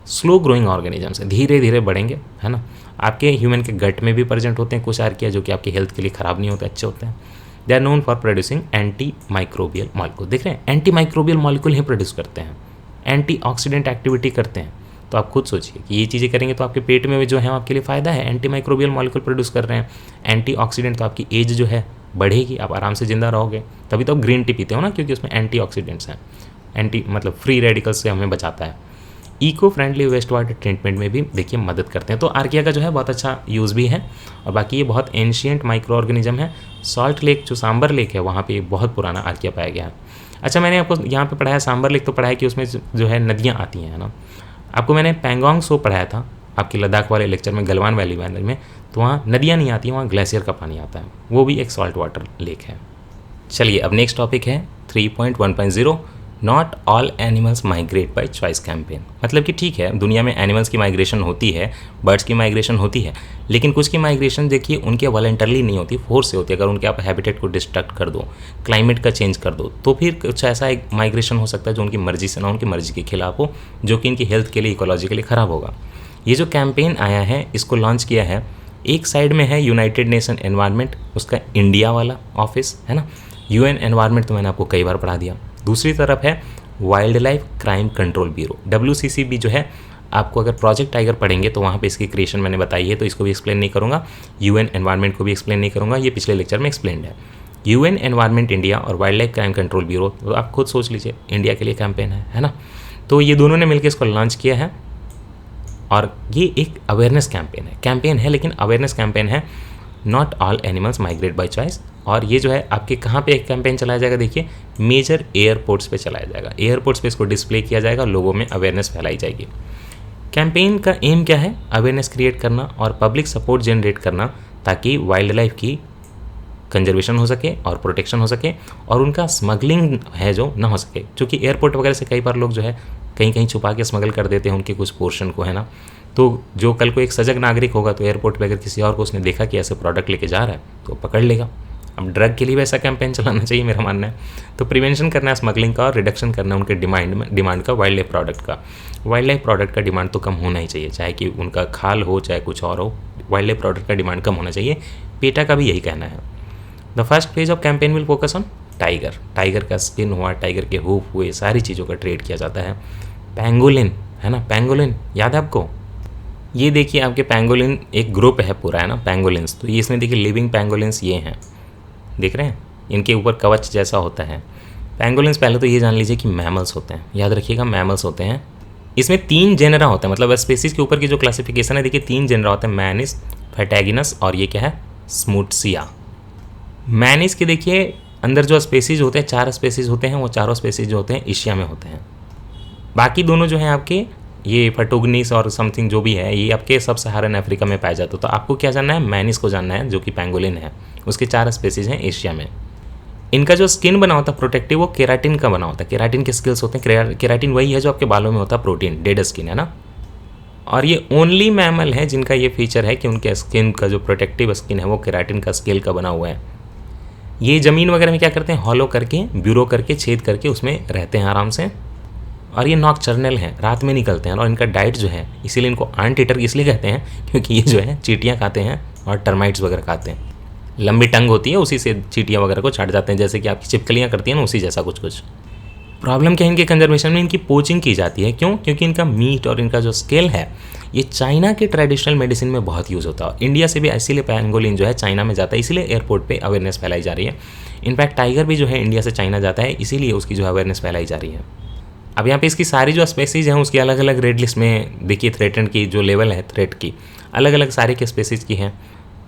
स्लो ग्रोइंग ऑर्गेनिजम्स है, धीरे धीरे बढ़ेंगे, है ना। आपके ह्यूमन के गट में भी प्रेजेंट होते हैं कुछ आर्किया, जो कि आपकी हेल्थ के लिए ख़राब नहीं होते, अच्छे होते हैं। They are known for producing antimicrobial molecule. देख रहे हैं, एंटी माइक्रोबियल मॉलिक्यूल ही प्रोड्यूस करते हैं, एंटी ऑक्सीडेंट एक्टिविटी करते हैं। तो आप खुद सोचिए कि ये चीज़ें करेंगे तो आपके पेट में भी जो है आपके लिए फ़ायदा है, एंटी माइक्रोबियल मॉलिक्यूल प्रोड्यूस कर रहे हैं, एंटी ऑक्सीडेंट, तो आपकी एज जो है बढ़ेगी, आप आराम से ज़िंदा रहोगे। तभी तो आप ग्रीन टी पीते हो ना, क्योंकि उसमें एंटी ऑक्सीडेंट्स हैं, एंटी मतलब फ्री रेडिकल्स से हमें बचाता है। Eco friendly waste water treatment में भी देखिए मदद करते हैं। तो आर्किया का जो है बहुत अच्छा यूज़ भी है, और बाकी ये बहुत एंशियंट माइक्रो ऑर्गेनिज्म है। सॉल्ट लेक जो सांबर लेक है वहाँ पे बहुत पुराना आर्किया पाया गया है। अच्छा, मैंने आपको यहाँ पे पढ़ाया सांबर लेक, तो पढ़ाया कि उसमें जो है नदियाँ आती हैं ना। आपको मैंने पैंगोंग सो पढ़ाया था आपके लद्दाख वाले लेक्चर में, गलवान वैली में, तो वहाँ नदियाँ नहीं आती, वहाँ ग्लेशियर का पानी आता है, वो भी एक सॉल्ट वाटर लेक है। चलिए अब नेक्स्ट टॉपिक है 3.1.0 not all animals migrate by choice campaign, मतलब कि ठीक है दुनिया में एनिमल्स की माइग्रेशन होती है, बर्ड्स की माइग्रेशन होती है, लेकिन कुछ की माइग्रेशन देखिए उनके वॉलंटरली नहीं होती, फोर्स से होती है। अगर उनके आप हैबिटेट को डिस्ट्रक्ट कर दो, क्लाइमेट का चेंज कर दो, तो फिर कुछ ऐसा एक माइग्रेशन हो सकता है जो उनकी मर्जी से ना, उनकी मर्जी के खिलाफ हो, जो कि इनकी हेल्थ के लिए, इकोलॉजी के लिए ख़राब होगा। ये जो कैंपेन आया है इसको लॉन्च किया है, एक साइड में है यूनाइटेड नेशन एनवायरनमेंट, उसका इंडिया वाला ऑफिस है ना, यूएन एनवायरनमेंट तो मैंने आपको कई बार पढ़ा दिया। दूसरी तरफ है wild life crime control bureau, WCCB जो है, आपको अगर प्रोजेक्ट टाइगर पढ़ेंगे तो वहाँ पे इसकी क्रिएशन मैंने बताई है, तो इसको भी एक्सप्लेन नहीं करूँगा, यूएन एनवायरनमेंट को भी एक्सप्लेन नहीं करूँगा, ये पिछले लेक्चर में एक्सप्लेंड है। यूएन एनवायरनमेंट इंडिया और wild life crime control bureau, तो आप खुद सोच लीजिए इंडिया के लिए कैंपेन है ना। तो ये दोनों ने मिलकर इसको लॉन्च किया है और ये एक अवेयरनेस कैंपेन है लेकिन अवेयरनेस कैंपेन है, not all animals migrate by choice. और ये जो है आपके कहाँ पे एक कैंपेन चलाया जाएगा, देखिए मेजर एयरपोर्ट्स पे चलाया जाएगा, एयरपोर्ट्स पे इसको डिस्प्ले किया जाएगा, लोगों में अवेयरनेस फैलाई जाएगी। कैंपेन का एम क्या है, अवेयरनेस क्रिएट करना और पब्लिक सपोर्ट जनरेट करना, ताकि वाइल्ड लाइफ की कंजर्वेशन हो सके और प्रोटेक्शन हो सके और उनका स्मगलिंग है जो ना हो सके, क्योंकि एयरपोर्ट वगैरह से कई बार लोग जो है कहीं कहीं छुपा के स्मगल कर देते हैं उनके कुछ पोर्शन को, है ना। तो जो कल को एक सजग नागरिक होगा तो एयरपोर्ट पे अगर किसी और को उसने देखा कि ऐसे प्रोडक्ट लेके जा रहा है तो पकड़ लेगा। अब ड्रग के लिए वैसा कैंपेन चलाना चाहिए मेरा मानना है। तो प्रिवेंशन करना है स्मगलिंग का और रिडक्शन करना है उनके डिमांड का, वाइल्ड लाइफ प्रोडक्ट का। वाइल्ड लाइफ प्रोडक्ट का डिमांड तो कम होना ही चाहिए, चाहे कि उनका खाल हो चाहे कुछ और हो, वाइल्ड लाइफ प्रोडक्ट का डिमांड कम होना चाहिए। पेटा का भी यही कहना है। The first phase of campaign will focus on tiger का स्किन हुआ, टाइगर के हूफ हुए, सारी चीज़ों का ट्रेड किया जाता है। पैंगोलिन है ना, पैंगोलिन याद है आपको, ये देखिए आपके पैंगोलिन एक ग्रुप है पूरा, है ना पैंगोलिन्स। तो ये इसमें देखिए लिविंग पैंगोलिन्स ये हैं, देख रहे हैं, इनके ऊपर कवच जैसा होता है। पैंगोलिन्स पहले तो ये जान लीजिए कि मैमल्स होते हैं, याद रखिएगा मैमल्स होते हैं। इसमें 3 जेनरा होते हैं, मतलब स्पीसीज के ऊपर की जो क्लासिफिकेशन है देखिए 3 जेनरा होते हैं, मैनिस, फैटेगिनस और ये क्या है, स्मूटसिया। मैनिस के देखिए अंदर जो स्पेसीज होते हैं 4 स्पेसीज होते हैं, वो चारों स्पेसीज जो होते हैं एशिया में होते हैं। बाकी दोनों जो हैं आपके ये फटोगनिस और समथिंग जो भी है ये आपके सब सहारन अफ्रीका में पाया जाता है। तो आपको क्या जानना है, मैनिस को जानना है जो कि पैंगोलिन है, उसके 4 स्पेसीज हैं एशिया में। इनका जो स्किन बना होता है प्रोटेक्टिव, वो केराटिन का बना होता है। केराटिन के स्किल्स होते हैं, केराटिन वही है जो आपके बालों में होता है, प्रोटीन, डेड स्किन है ना। और ये ओनली मैमल है जिनका ये फीचर है कि उनके स्किन का जो प्रोटेक्टिव स्किन है वो केराटिन का स्केल का बना हुआ है। ये ज़मीन वगैरह में क्या करते हैं, हॉलो करके, ब्यूरो करके, छेद करके उसमें रहते हैं आराम से। और ये नॉकटर्नल हैं, रात में निकलते हैं। और इनका डाइट जो है, इसीलिए इनको आंट ईटर इसलिए कहते हैं क्योंकि ये जो है चींटियाँ खाते हैं और टर्माइट्स वगैरह खाते हैं। लंबी टंग होती है, उसी से चींटियाँ वगैरह को छाट जाते हैं, जैसे कि आपकी छिपकलियाँ करती हैं ना, उसी जैसा कुछ कुछ। प्रॉब्लम क्या है, इनके कंजर्वेशन में इनकी पोचिंग की जाती है। क्यों? क्योंकि इनका मीट और इनका जो स्केल है ये चाइना के ट्रेडिशनल मेडिसिन में बहुत यूज़ होता है। इंडिया से भी इसीलिए पैंगोलिन जो है चाइना में जाता है, इसीलिए एयरपोर्ट पे अवेयरनेस फैलाई जा रही है। इनफैक्ट टाइगर भी जो है इंडिया से चाइना जाता है, इसीलिए उसकी जो अवेयरनेस फैलाई जा रही है। अब यहाँ पे इसकी सारी जो स्पेसीज हैं उसकी अलग अलग रेड लिस्ट में देखिए, थ्रेटेंड की जो लेवल है थ्रेट की अलग अलग सारे के स्पेसीज की हैं।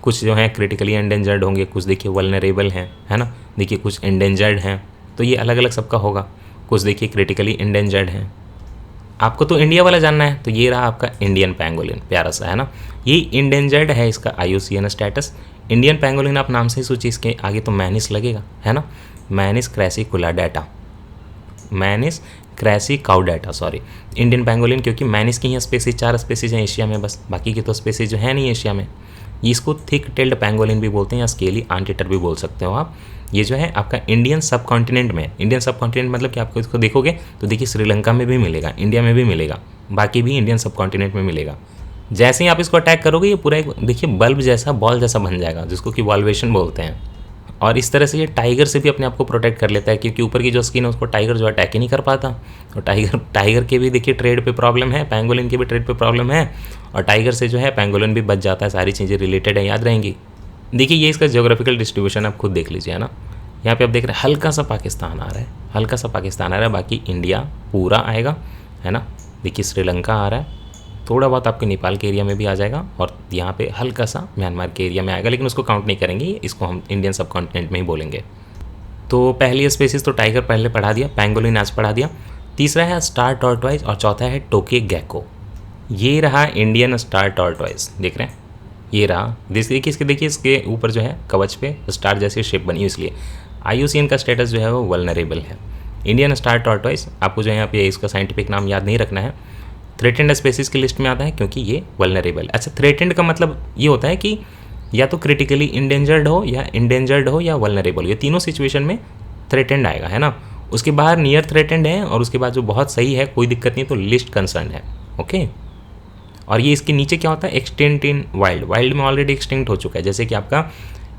कुछ जो हैं क्रिटिकली एंडेंजर्ड होंगे, कुछ देखिए वल्नरेबल हैं, है ना, देखिए कुछ एंडेंजर्ड हैं, तो ये अलग अलग सबका होगा। कुछ देखिए क्रिटिकली एंडेंजर्ड हैं। आपको तो इंडिया वाला जानना है, तो ये रहा आपका इंडियन पैंगोलिन, प्यारा सा है ना। ये इंडेंजर्ड है, इसका IUCN स्टेटस। इंडियन पैंगोलिन आप नाम से ही सोचिए, इसके आगे तो मैनिस लगेगा, है ना, मैनिस क्रैसिकुलाडाटा, मैनिस क्रैसिकाउडाटा, सॉरी। इंडियन पैंगोलिन क्योंकि मैनिस की ही स्पेसीज 4 स्पेसीज हैं एशिया में बस, बाकी की तो स्पेसीज जो है नहीं एशिया में। इसको थिक टेल्ड पैंगोलिन भी बोलते हैं या स्केली आंट ईटर भी बोल सकते हो आप। ये जो है आपका इंडियन सब कॉन्टिनेंट में, इंडियन सब कॉन्टिनेंट मतलब कि आपको इसको देखोगे तो देखिए श्रीलंका में भी मिलेगा, इंडिया में भी मिलेगा, बाकी भी इंडियन सब कॉन्टिनेंट में मिलेगा। जैसे ही आप इसको अटैक करोगे ये पूरा एक देखिए बल्ब जैसा, बॉल जैसा बन जाएगा, जिसको कि वॉल्वेशन बोलते हैं। और इस तरह से ये टाइगर से भी अपने आप को प्रोटेक्ट कर लेता है, क्योंकि ऊपर की जो स्किन है उसको टाइगर जो अटैक ही नहीं कर पाता। और टाइगर के भी देखिए ट्रेड पे प्रॉब्लम है, पैंगोलिन के भी ट्रेड पे प्रॉब्लम है, और टाइगर से जो है पैंगोलिन भी बच जाता है। सारी चीज़ें रिलेटेड है, याद रहेंगी। देखिए ये इसका ज्योग्राफिकल डिस्ट्रीब्यूशन आप खुद देख लीजिए, है ना। यहाँ पे आप देख रहे हैं हल्का सा पाकिस्तान आ रहा है, हल्का सा पाकिस्तान आ रहा है, बाकी इंडिया पूरा आएगा, है ना। देखिए श्रीलंका आ रहा है, थोड़ा बहुत आपके नेपाल के एरिया में भी आ जाएगा, और यहाँ पे हल्का सा म्यांमार के एरिया में आएगा, लेकिन उसको काउंट नहीं करेंगे, इसको हम इंडियन सब कॉन्टिनेंट में ही बोलेंगे। तो पहली स्पेसीज तो टाइगर पहले पढ़ा दिया, पैंगोलिन आज पढ़ा दिया। तीसरा है स्टार टॉर्टवाइज और चौथा है टोके गैको। ये रहा इंडियन स्टार टॉर्टवाइज, देख रहे हैं, ये रहा। देखिए इसके ऊपर जो है कवच पे स्टार जैसी शेप बनी, इसलिए IUCN का स्टेटस जो है वो वल्नरेबल है। इंडियन स्टार टॉर्टोइस, आपको जो है यहाँ पे इसका साइंटिफिक नाम याद नहीं रखना है, थ्रेटेंड स्पेसीज की लिस्ट में आता है क्योंकि ये वल्नरेबल। अच्छा, थ्रेटेंड का मतलब ये होता है कि या तो क्रिटिकली इंडेंजर्ड हो या वल्नरेबल, ये तीनों सिचुएशन में थ्रेटेंड आएगा, है ना। उसके बाहर नियर थ्रेटेंड है, और उसके बाद जो बहुत सही है, कोई दिक्कत नहीं, तो लिस्ट कंसर्न है। ओके, और ये इसके नीचे क्या होता है, एक्सटिंक्ट इन वाइल्ड, वाइल्ड में ऑलरेडी एक्सटिंक्ट हो चुका है, जैसे कि आपका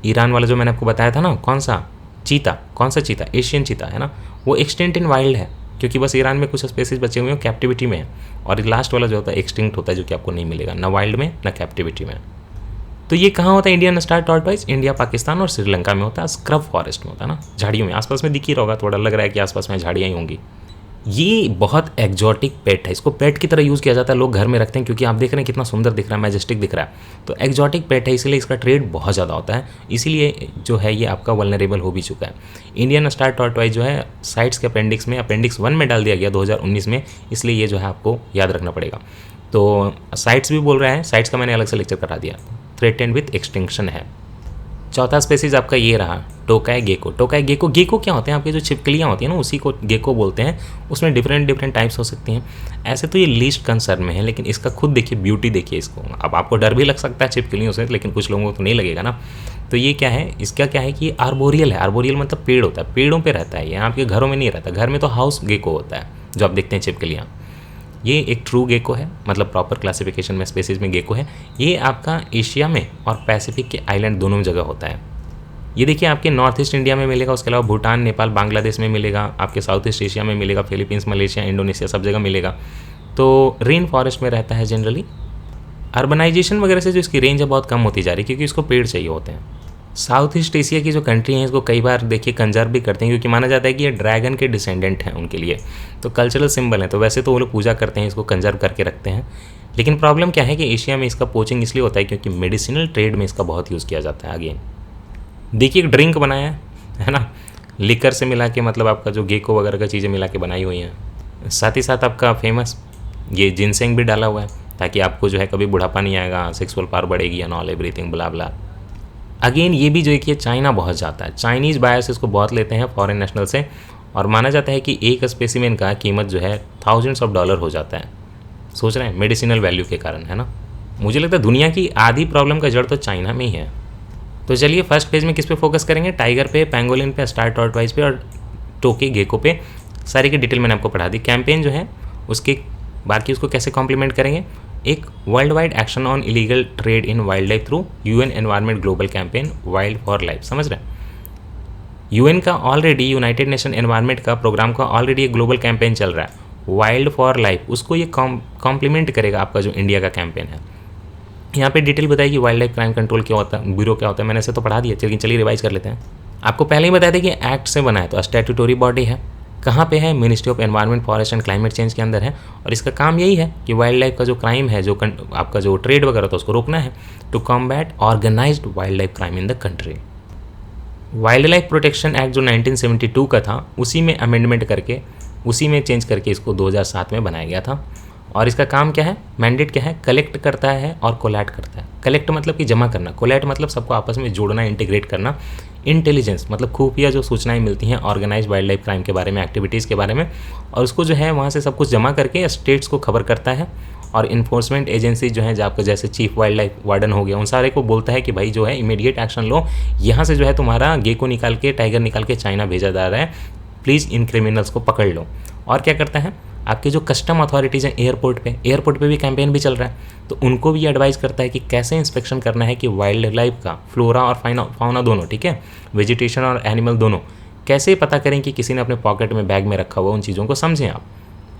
ईरान वाला जो मैंने आपको बताया था ना, कौन सा चीता, एशियन चीता, है ना, वो एक्सटिंक्ट इन वाइल्ड है, क्योंकि बस ईरान में कुछ स्पेसीज बचे हुए हैं कैप्टिविटी में है, और लास्ट वाला जो होता है एक्सटिंक्ट होता है, जो कि आपको नहीं मिलेगा ना वाइल्ड में ना कैप्टिविटी में। तो ये कहाँ होता है Indian star tortoise, India, Pakistan और श्रीलंका में होता है, स्क्रब फॉरेस्ट में होता है ना, झाड़ियों में, आसपास में दिख ही रहा होगा, थोड़ा लग रहा है कि आसपास में झाड़ियाँ ही होंगी। ये बहुत एक्जॉटिक पेट है, इसको पेट की तरह यूज़ किया जाता है, लोग घर में रखते हैं, क्योंकि आप देख रहे हैं कितना सुंदर दिख रहा है, मैजेस्टिक दिख रहा है, तो एक्जॉटिक पेट है, इसलिए इसका ट्रेड बहुत ज़्यादा होता है, इसीलिए जो है ये आपका वल्नरेबल हो भी चुका है। इंडियन स्टार टॉर्टोइस जो है साइट्स के अपेंडिक्स 1 में डाल दिया गया 2019 में, इसलिए ये जो है आपको याद रखना पड़ेगा। तो साइट्स भी बोल रहे हैं, साइट्स का मैंने अलग से लेक्चर करा दिया, थ्रेटेंड विथ एक्सटिंक्शन है। चौथा स्पेसीज आपका ये रहा, tokay gecko. Tokay gecko, gecko क्या होते हैं, आपकी जो छिपकलियाँ होती हैं ना, उसी को गेको बोलते हैं, उसमें डिफरेंट टाइप्स हो सकती हैं। ऐसे तो ये लीस्ट कंसर्न में है, लेकिन इसका खुद देखिए, ब्यूटी देखिए इसको। अब आपको डर भी लग सकता है छिपकलियों से, लेकिन कुछ लोगों को तो नहीं लगेगा ना। तो ये क्या है, इसका क्या है कि ये आर्बोरियल है, आर्बोरियल मतलब पेड़ होता है, पेड़ों पर रहता है, ये आपके घरों में नहीं रहता, घर में तो हाउस गेको होता है जो आप देखते हैं छिपकलियाँ। ये एक ट्रू गेको है, मतलब प्रॉपर क्लासिफिकेशन में स्पेसीज में गेको है। ये आपका एशिया में और पैसिफिक के आइलैंड दोनों जगह होता है। ये देखिए आपके नॉर्थ ईस्ट इंडिया में मिलेगा, उसके अलावा भूटान, नेपाल, बांग्लादेश में मिलेगा, आपके साउथ ईस्ट एशिया में मिलेगा, फिलीपींस, मलेशिया, इंडोनेशिया, सब जगह मिलेगा। तो रेन फॉरेस्ट में रहता है जनरली। अर्बनाइजेशन वगैरह से जो इसकी रेंज है बहुत कम होती जा रही है, क्योंकि इसको पेड़ चाहिए होते हैं। साउथ ईस्ट एशिया की जो कंट्री हैं, इसको कई बार देखिए कंजर्व भी करते हैं, क्योंकि माना जाता है कि ये ड्रैगन के डिसेंडेंट हैं उनके लिए, तो कल्चरल सिंबल है, तो वैसे तो वो लोग पूजा करते हैं, इसको कंजर्व करके रखते हैं। लेकिन प्रॉब्लम क्या है कि एशिया में इसका पोचिंग इसलिए होता है क्योंकि मेडिसिनल ट्रेड में इसका बहुत यूज़ किया जाता है। आगे देखिए एक ड्रिंक बनाया है ना, लिकर से मिला के, मतलब आपका जो गेको वगैरह का चीज़ें मिला के बनाई हुई हैं। साथ ही साथ आपका फेमस ये जिनसेंग भी डाला हुआ है, ताकि आपको जो है कभी बुढ़ापा नहीं आएगा, सेक्सुअल पावर बढ़ेगी and all everything blah blah. Again ये भी जो है कि चाइना बहुत जाता है, चाइनीज़ बायर्स इसको बहुत लेते हैं फॉरेन नेशनल से, और माना जाता है कि एक स्पेसिमेन का कीमत जो है थाउजेंड्स ऑफ डॉलर हो जाता है। सोच रहे हैं मेडिसिनल वैल्यू के कारण, है ना। मुझे लगता है दुनिया की आधी प्रॉब्लम का जड़ तो चाइना में ही है। तो चलिए फर्स्ट पेज में किस पे फोकस करेंगे, टाइगर पे, पैंगोलिन पे, स्टार टॉर्टोइस पे और टोके गेको पे। सारी की डिटेल मैंने आपको पढ़ा दी। कैंपेन जो है उसके बाकी उसको कैसे कॉम्प्लीमेंट करेंगे, एक world wide action on illegal trade in wild life through UN environment global campaign wild for life. समझ रहे हैं, यूएन का ऑलरेडी, यूनाइटेड नेशन एनवायरनमेंट का प्रोग्राम का ऑलरेडी एक ग्लोबल कैंपेन चल रहा है वाइल्ड फॉर लाइफ, उसको ये कॉम्प्लीमेंट करेगा आपका जो इंडिया का कैंपेन है। यहाँ पे डिटेल बताइए वाइल्ड लाइफ क्राइम कंट्रोल क्या होता है, ब्यूरो क्या होता है, मैंने इसे तो पढ़ा दिया, लेकिन चलिए रिवाइज कर लेते हैं। आपको पहले ही बताया था कि एक्ट से बना है, तो स्टैट्यूटरी बॉडी है, कहाँ पे है, ministry of environment, forest and climate change के अंदर है, और इसका काम यही है कि वाइल्ड लाइफ का जो क्राइम है, जो आपका जो ट्रेड वगैरह था उसको रोकना है, to combat organised wildlife crime in the country. Wildlife protection act जो 1972 का था, उसी में अमेंडमेंट करके, उसी में चेंज करके इसको 2007 में बनाया गया था। और इसका काम क्या है, मैंडेट क्या है, कलेक्ट करता है और कोलैट करता है। कलेक्ट मतलब कि जमा करना, कोलैट मतलब सबको आपस में जोड़ना, इंटीग्रेट करना, इंटेलिजेंस मतलब खुफिया जो सूचनाएं मिलती हैं ऑर्गेनाइज वाइल्ड लाइफ क्राइम के बारे में, एक्टिविटीज़ के बारे में, और उसको जो है वहाँ से सब कुछ जमा करके स्टेट्स को खबर करता है। और इन्फोर्समेंट एजेंसी जो है, जो आपका जैसे चीफ वाइल्ड लाइफ वार्डन हो गया, उन सारे को बोलता है कि भाई जो है इमीडिएट एक्शन लो, यहाँ से जो है तुम्हारा गेको निकाल के, टाइगर निकाल के चाइना भेजा जा रहा है, प्लीज़ इन क्रिमिनल्स को पकड़ लो। और क्या करता है, आपके जो कस्टम अथॉरिटीज़ हैं एयरपोर्ट पे भी कैंपेन भी चल रहा है, तो उनको भी एडवाइस करता है कि कैसे इंस्पेक्शन करना है कि वाइल्ड लाइफ का, फ्लोरा और फाउना दोनों, ठीक है, वेजिटेशन और एनिमल दोनों, कैसे पता करें कि किसी ने अपने पॉकेट में, बैग में रखा हुआ, उन चीज़ों को समझें आप,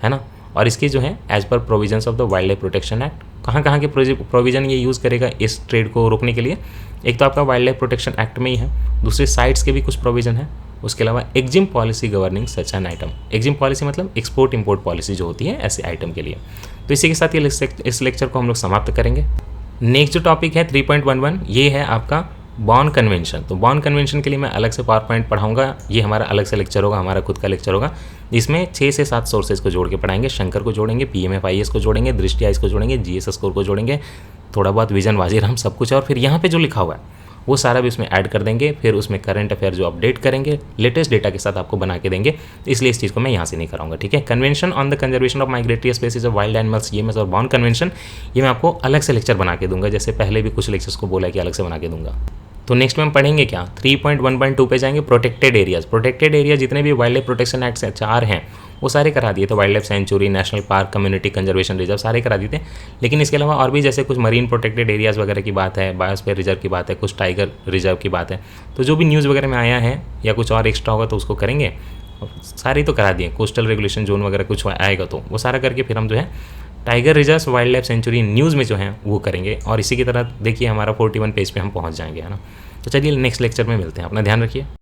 है ना। और इसकी जो है as per provisions of the wildlife protection act, कहाँ के प्रोविजन ये यूज़ करेगा इस ट्रेड को रोकने के लिए, एक तो आपका वाइल्ड लाइफ प्रोटेक्शन एक्ट में ही है, दूसरे साइट्स के भी कुछ प्रोविजन है, उसके अलावा EXIM policy governing such an item. EXIM policy मतलब एक्सपोर्ट इंपोर्ट पॉलिसी जो होती है ऐसे आइटम के लिए। तो इसी के साथ ये इस लेक्चर को हम लोग समाप्त करेंगे। नेक्स्ट जो टॉपिक है 3.11, ये है आपका बॉर्न कन्वेंशन। तो बॉर्न कन्वेंशन के लिए मैं अलग से पावर पॉइंट पढ़ाऊंगा, ये हमारा अलग से लेक्चर होगा, हमारा खुद का लेक्चर होगा, जिसमें 6 से 7 सोर्सेज को जोड़ के पढ़ाएंगे। शंकर को जोड़ेंगे, PMFIS को जोड़ेंगे, दृष्टि आइस को जोड़ेंगे, GS स्कोर को जोड़ेंगे, थोड़ा बहुत विजन वाजीराम सब कुछ, और फिर यहाँ पे जो लिखा हुआ है वो सारा भी उसमें ऐड कर देंगे, फिर उसमें करंट अफेयर जो अपडेट करेंगे लेटेस्ट डेटा के साथ आपको बना के देंगे, इसलिए इस चीज़ को मैं यहाँ से नहीं कराऊंगा, ठीक है। Convention on the conservation of migratory species of wild animals, ये मैं और बॉर्न कन्वेंशन, ये मैं आपको अलग से लेक्चर बना के दूंगा, जैसे पहले भी कुछ लेक्चर्स को बोला कि अलग से बना के दूंगा। तो नेक्स्ट में हम पढ़ेंगे क्या, 3.1.2 पे जाएंगे, प्रोटेक्टेड एरियाज। प्रोटेक्टेड एरिया जितने भी वाइल्ड लाइफ प्रोटेक्शन एक्ट से 4 हैं वो सारे करा दिए थे, wild life sanctuary, national park, community conservation reserve, सारे करा दिए थे। लेकिन इसके अलावा और भी जैसे कुछ मरीन प्रोटेक्टेड एरियाज़ वगैरह की बात है, बायोस्फीयर रिजर्व की बात है, कुछ टाइगर रिजर्व की बात है, तो जो भी न्यूज़ वगैरह में आया है या कुछ और एक्स्ट्रा होगा तो उसको करेंगे। सारी तो करा दिए, कोस्टल रेगुलेशन जोन वगैरह कुछ आएगा तो वो सारा करके फिर हम जो है tiger reserve, wild life sanctuary news में जो है वो करेंगे। और इसी की तरह देखिए हमारा 41 पेज पे हम पहुंच जाएंगे, है ना। तो चलिए नेक्स्ट लेक्चर में मिलते हैं, अपना ध्यान रखिए।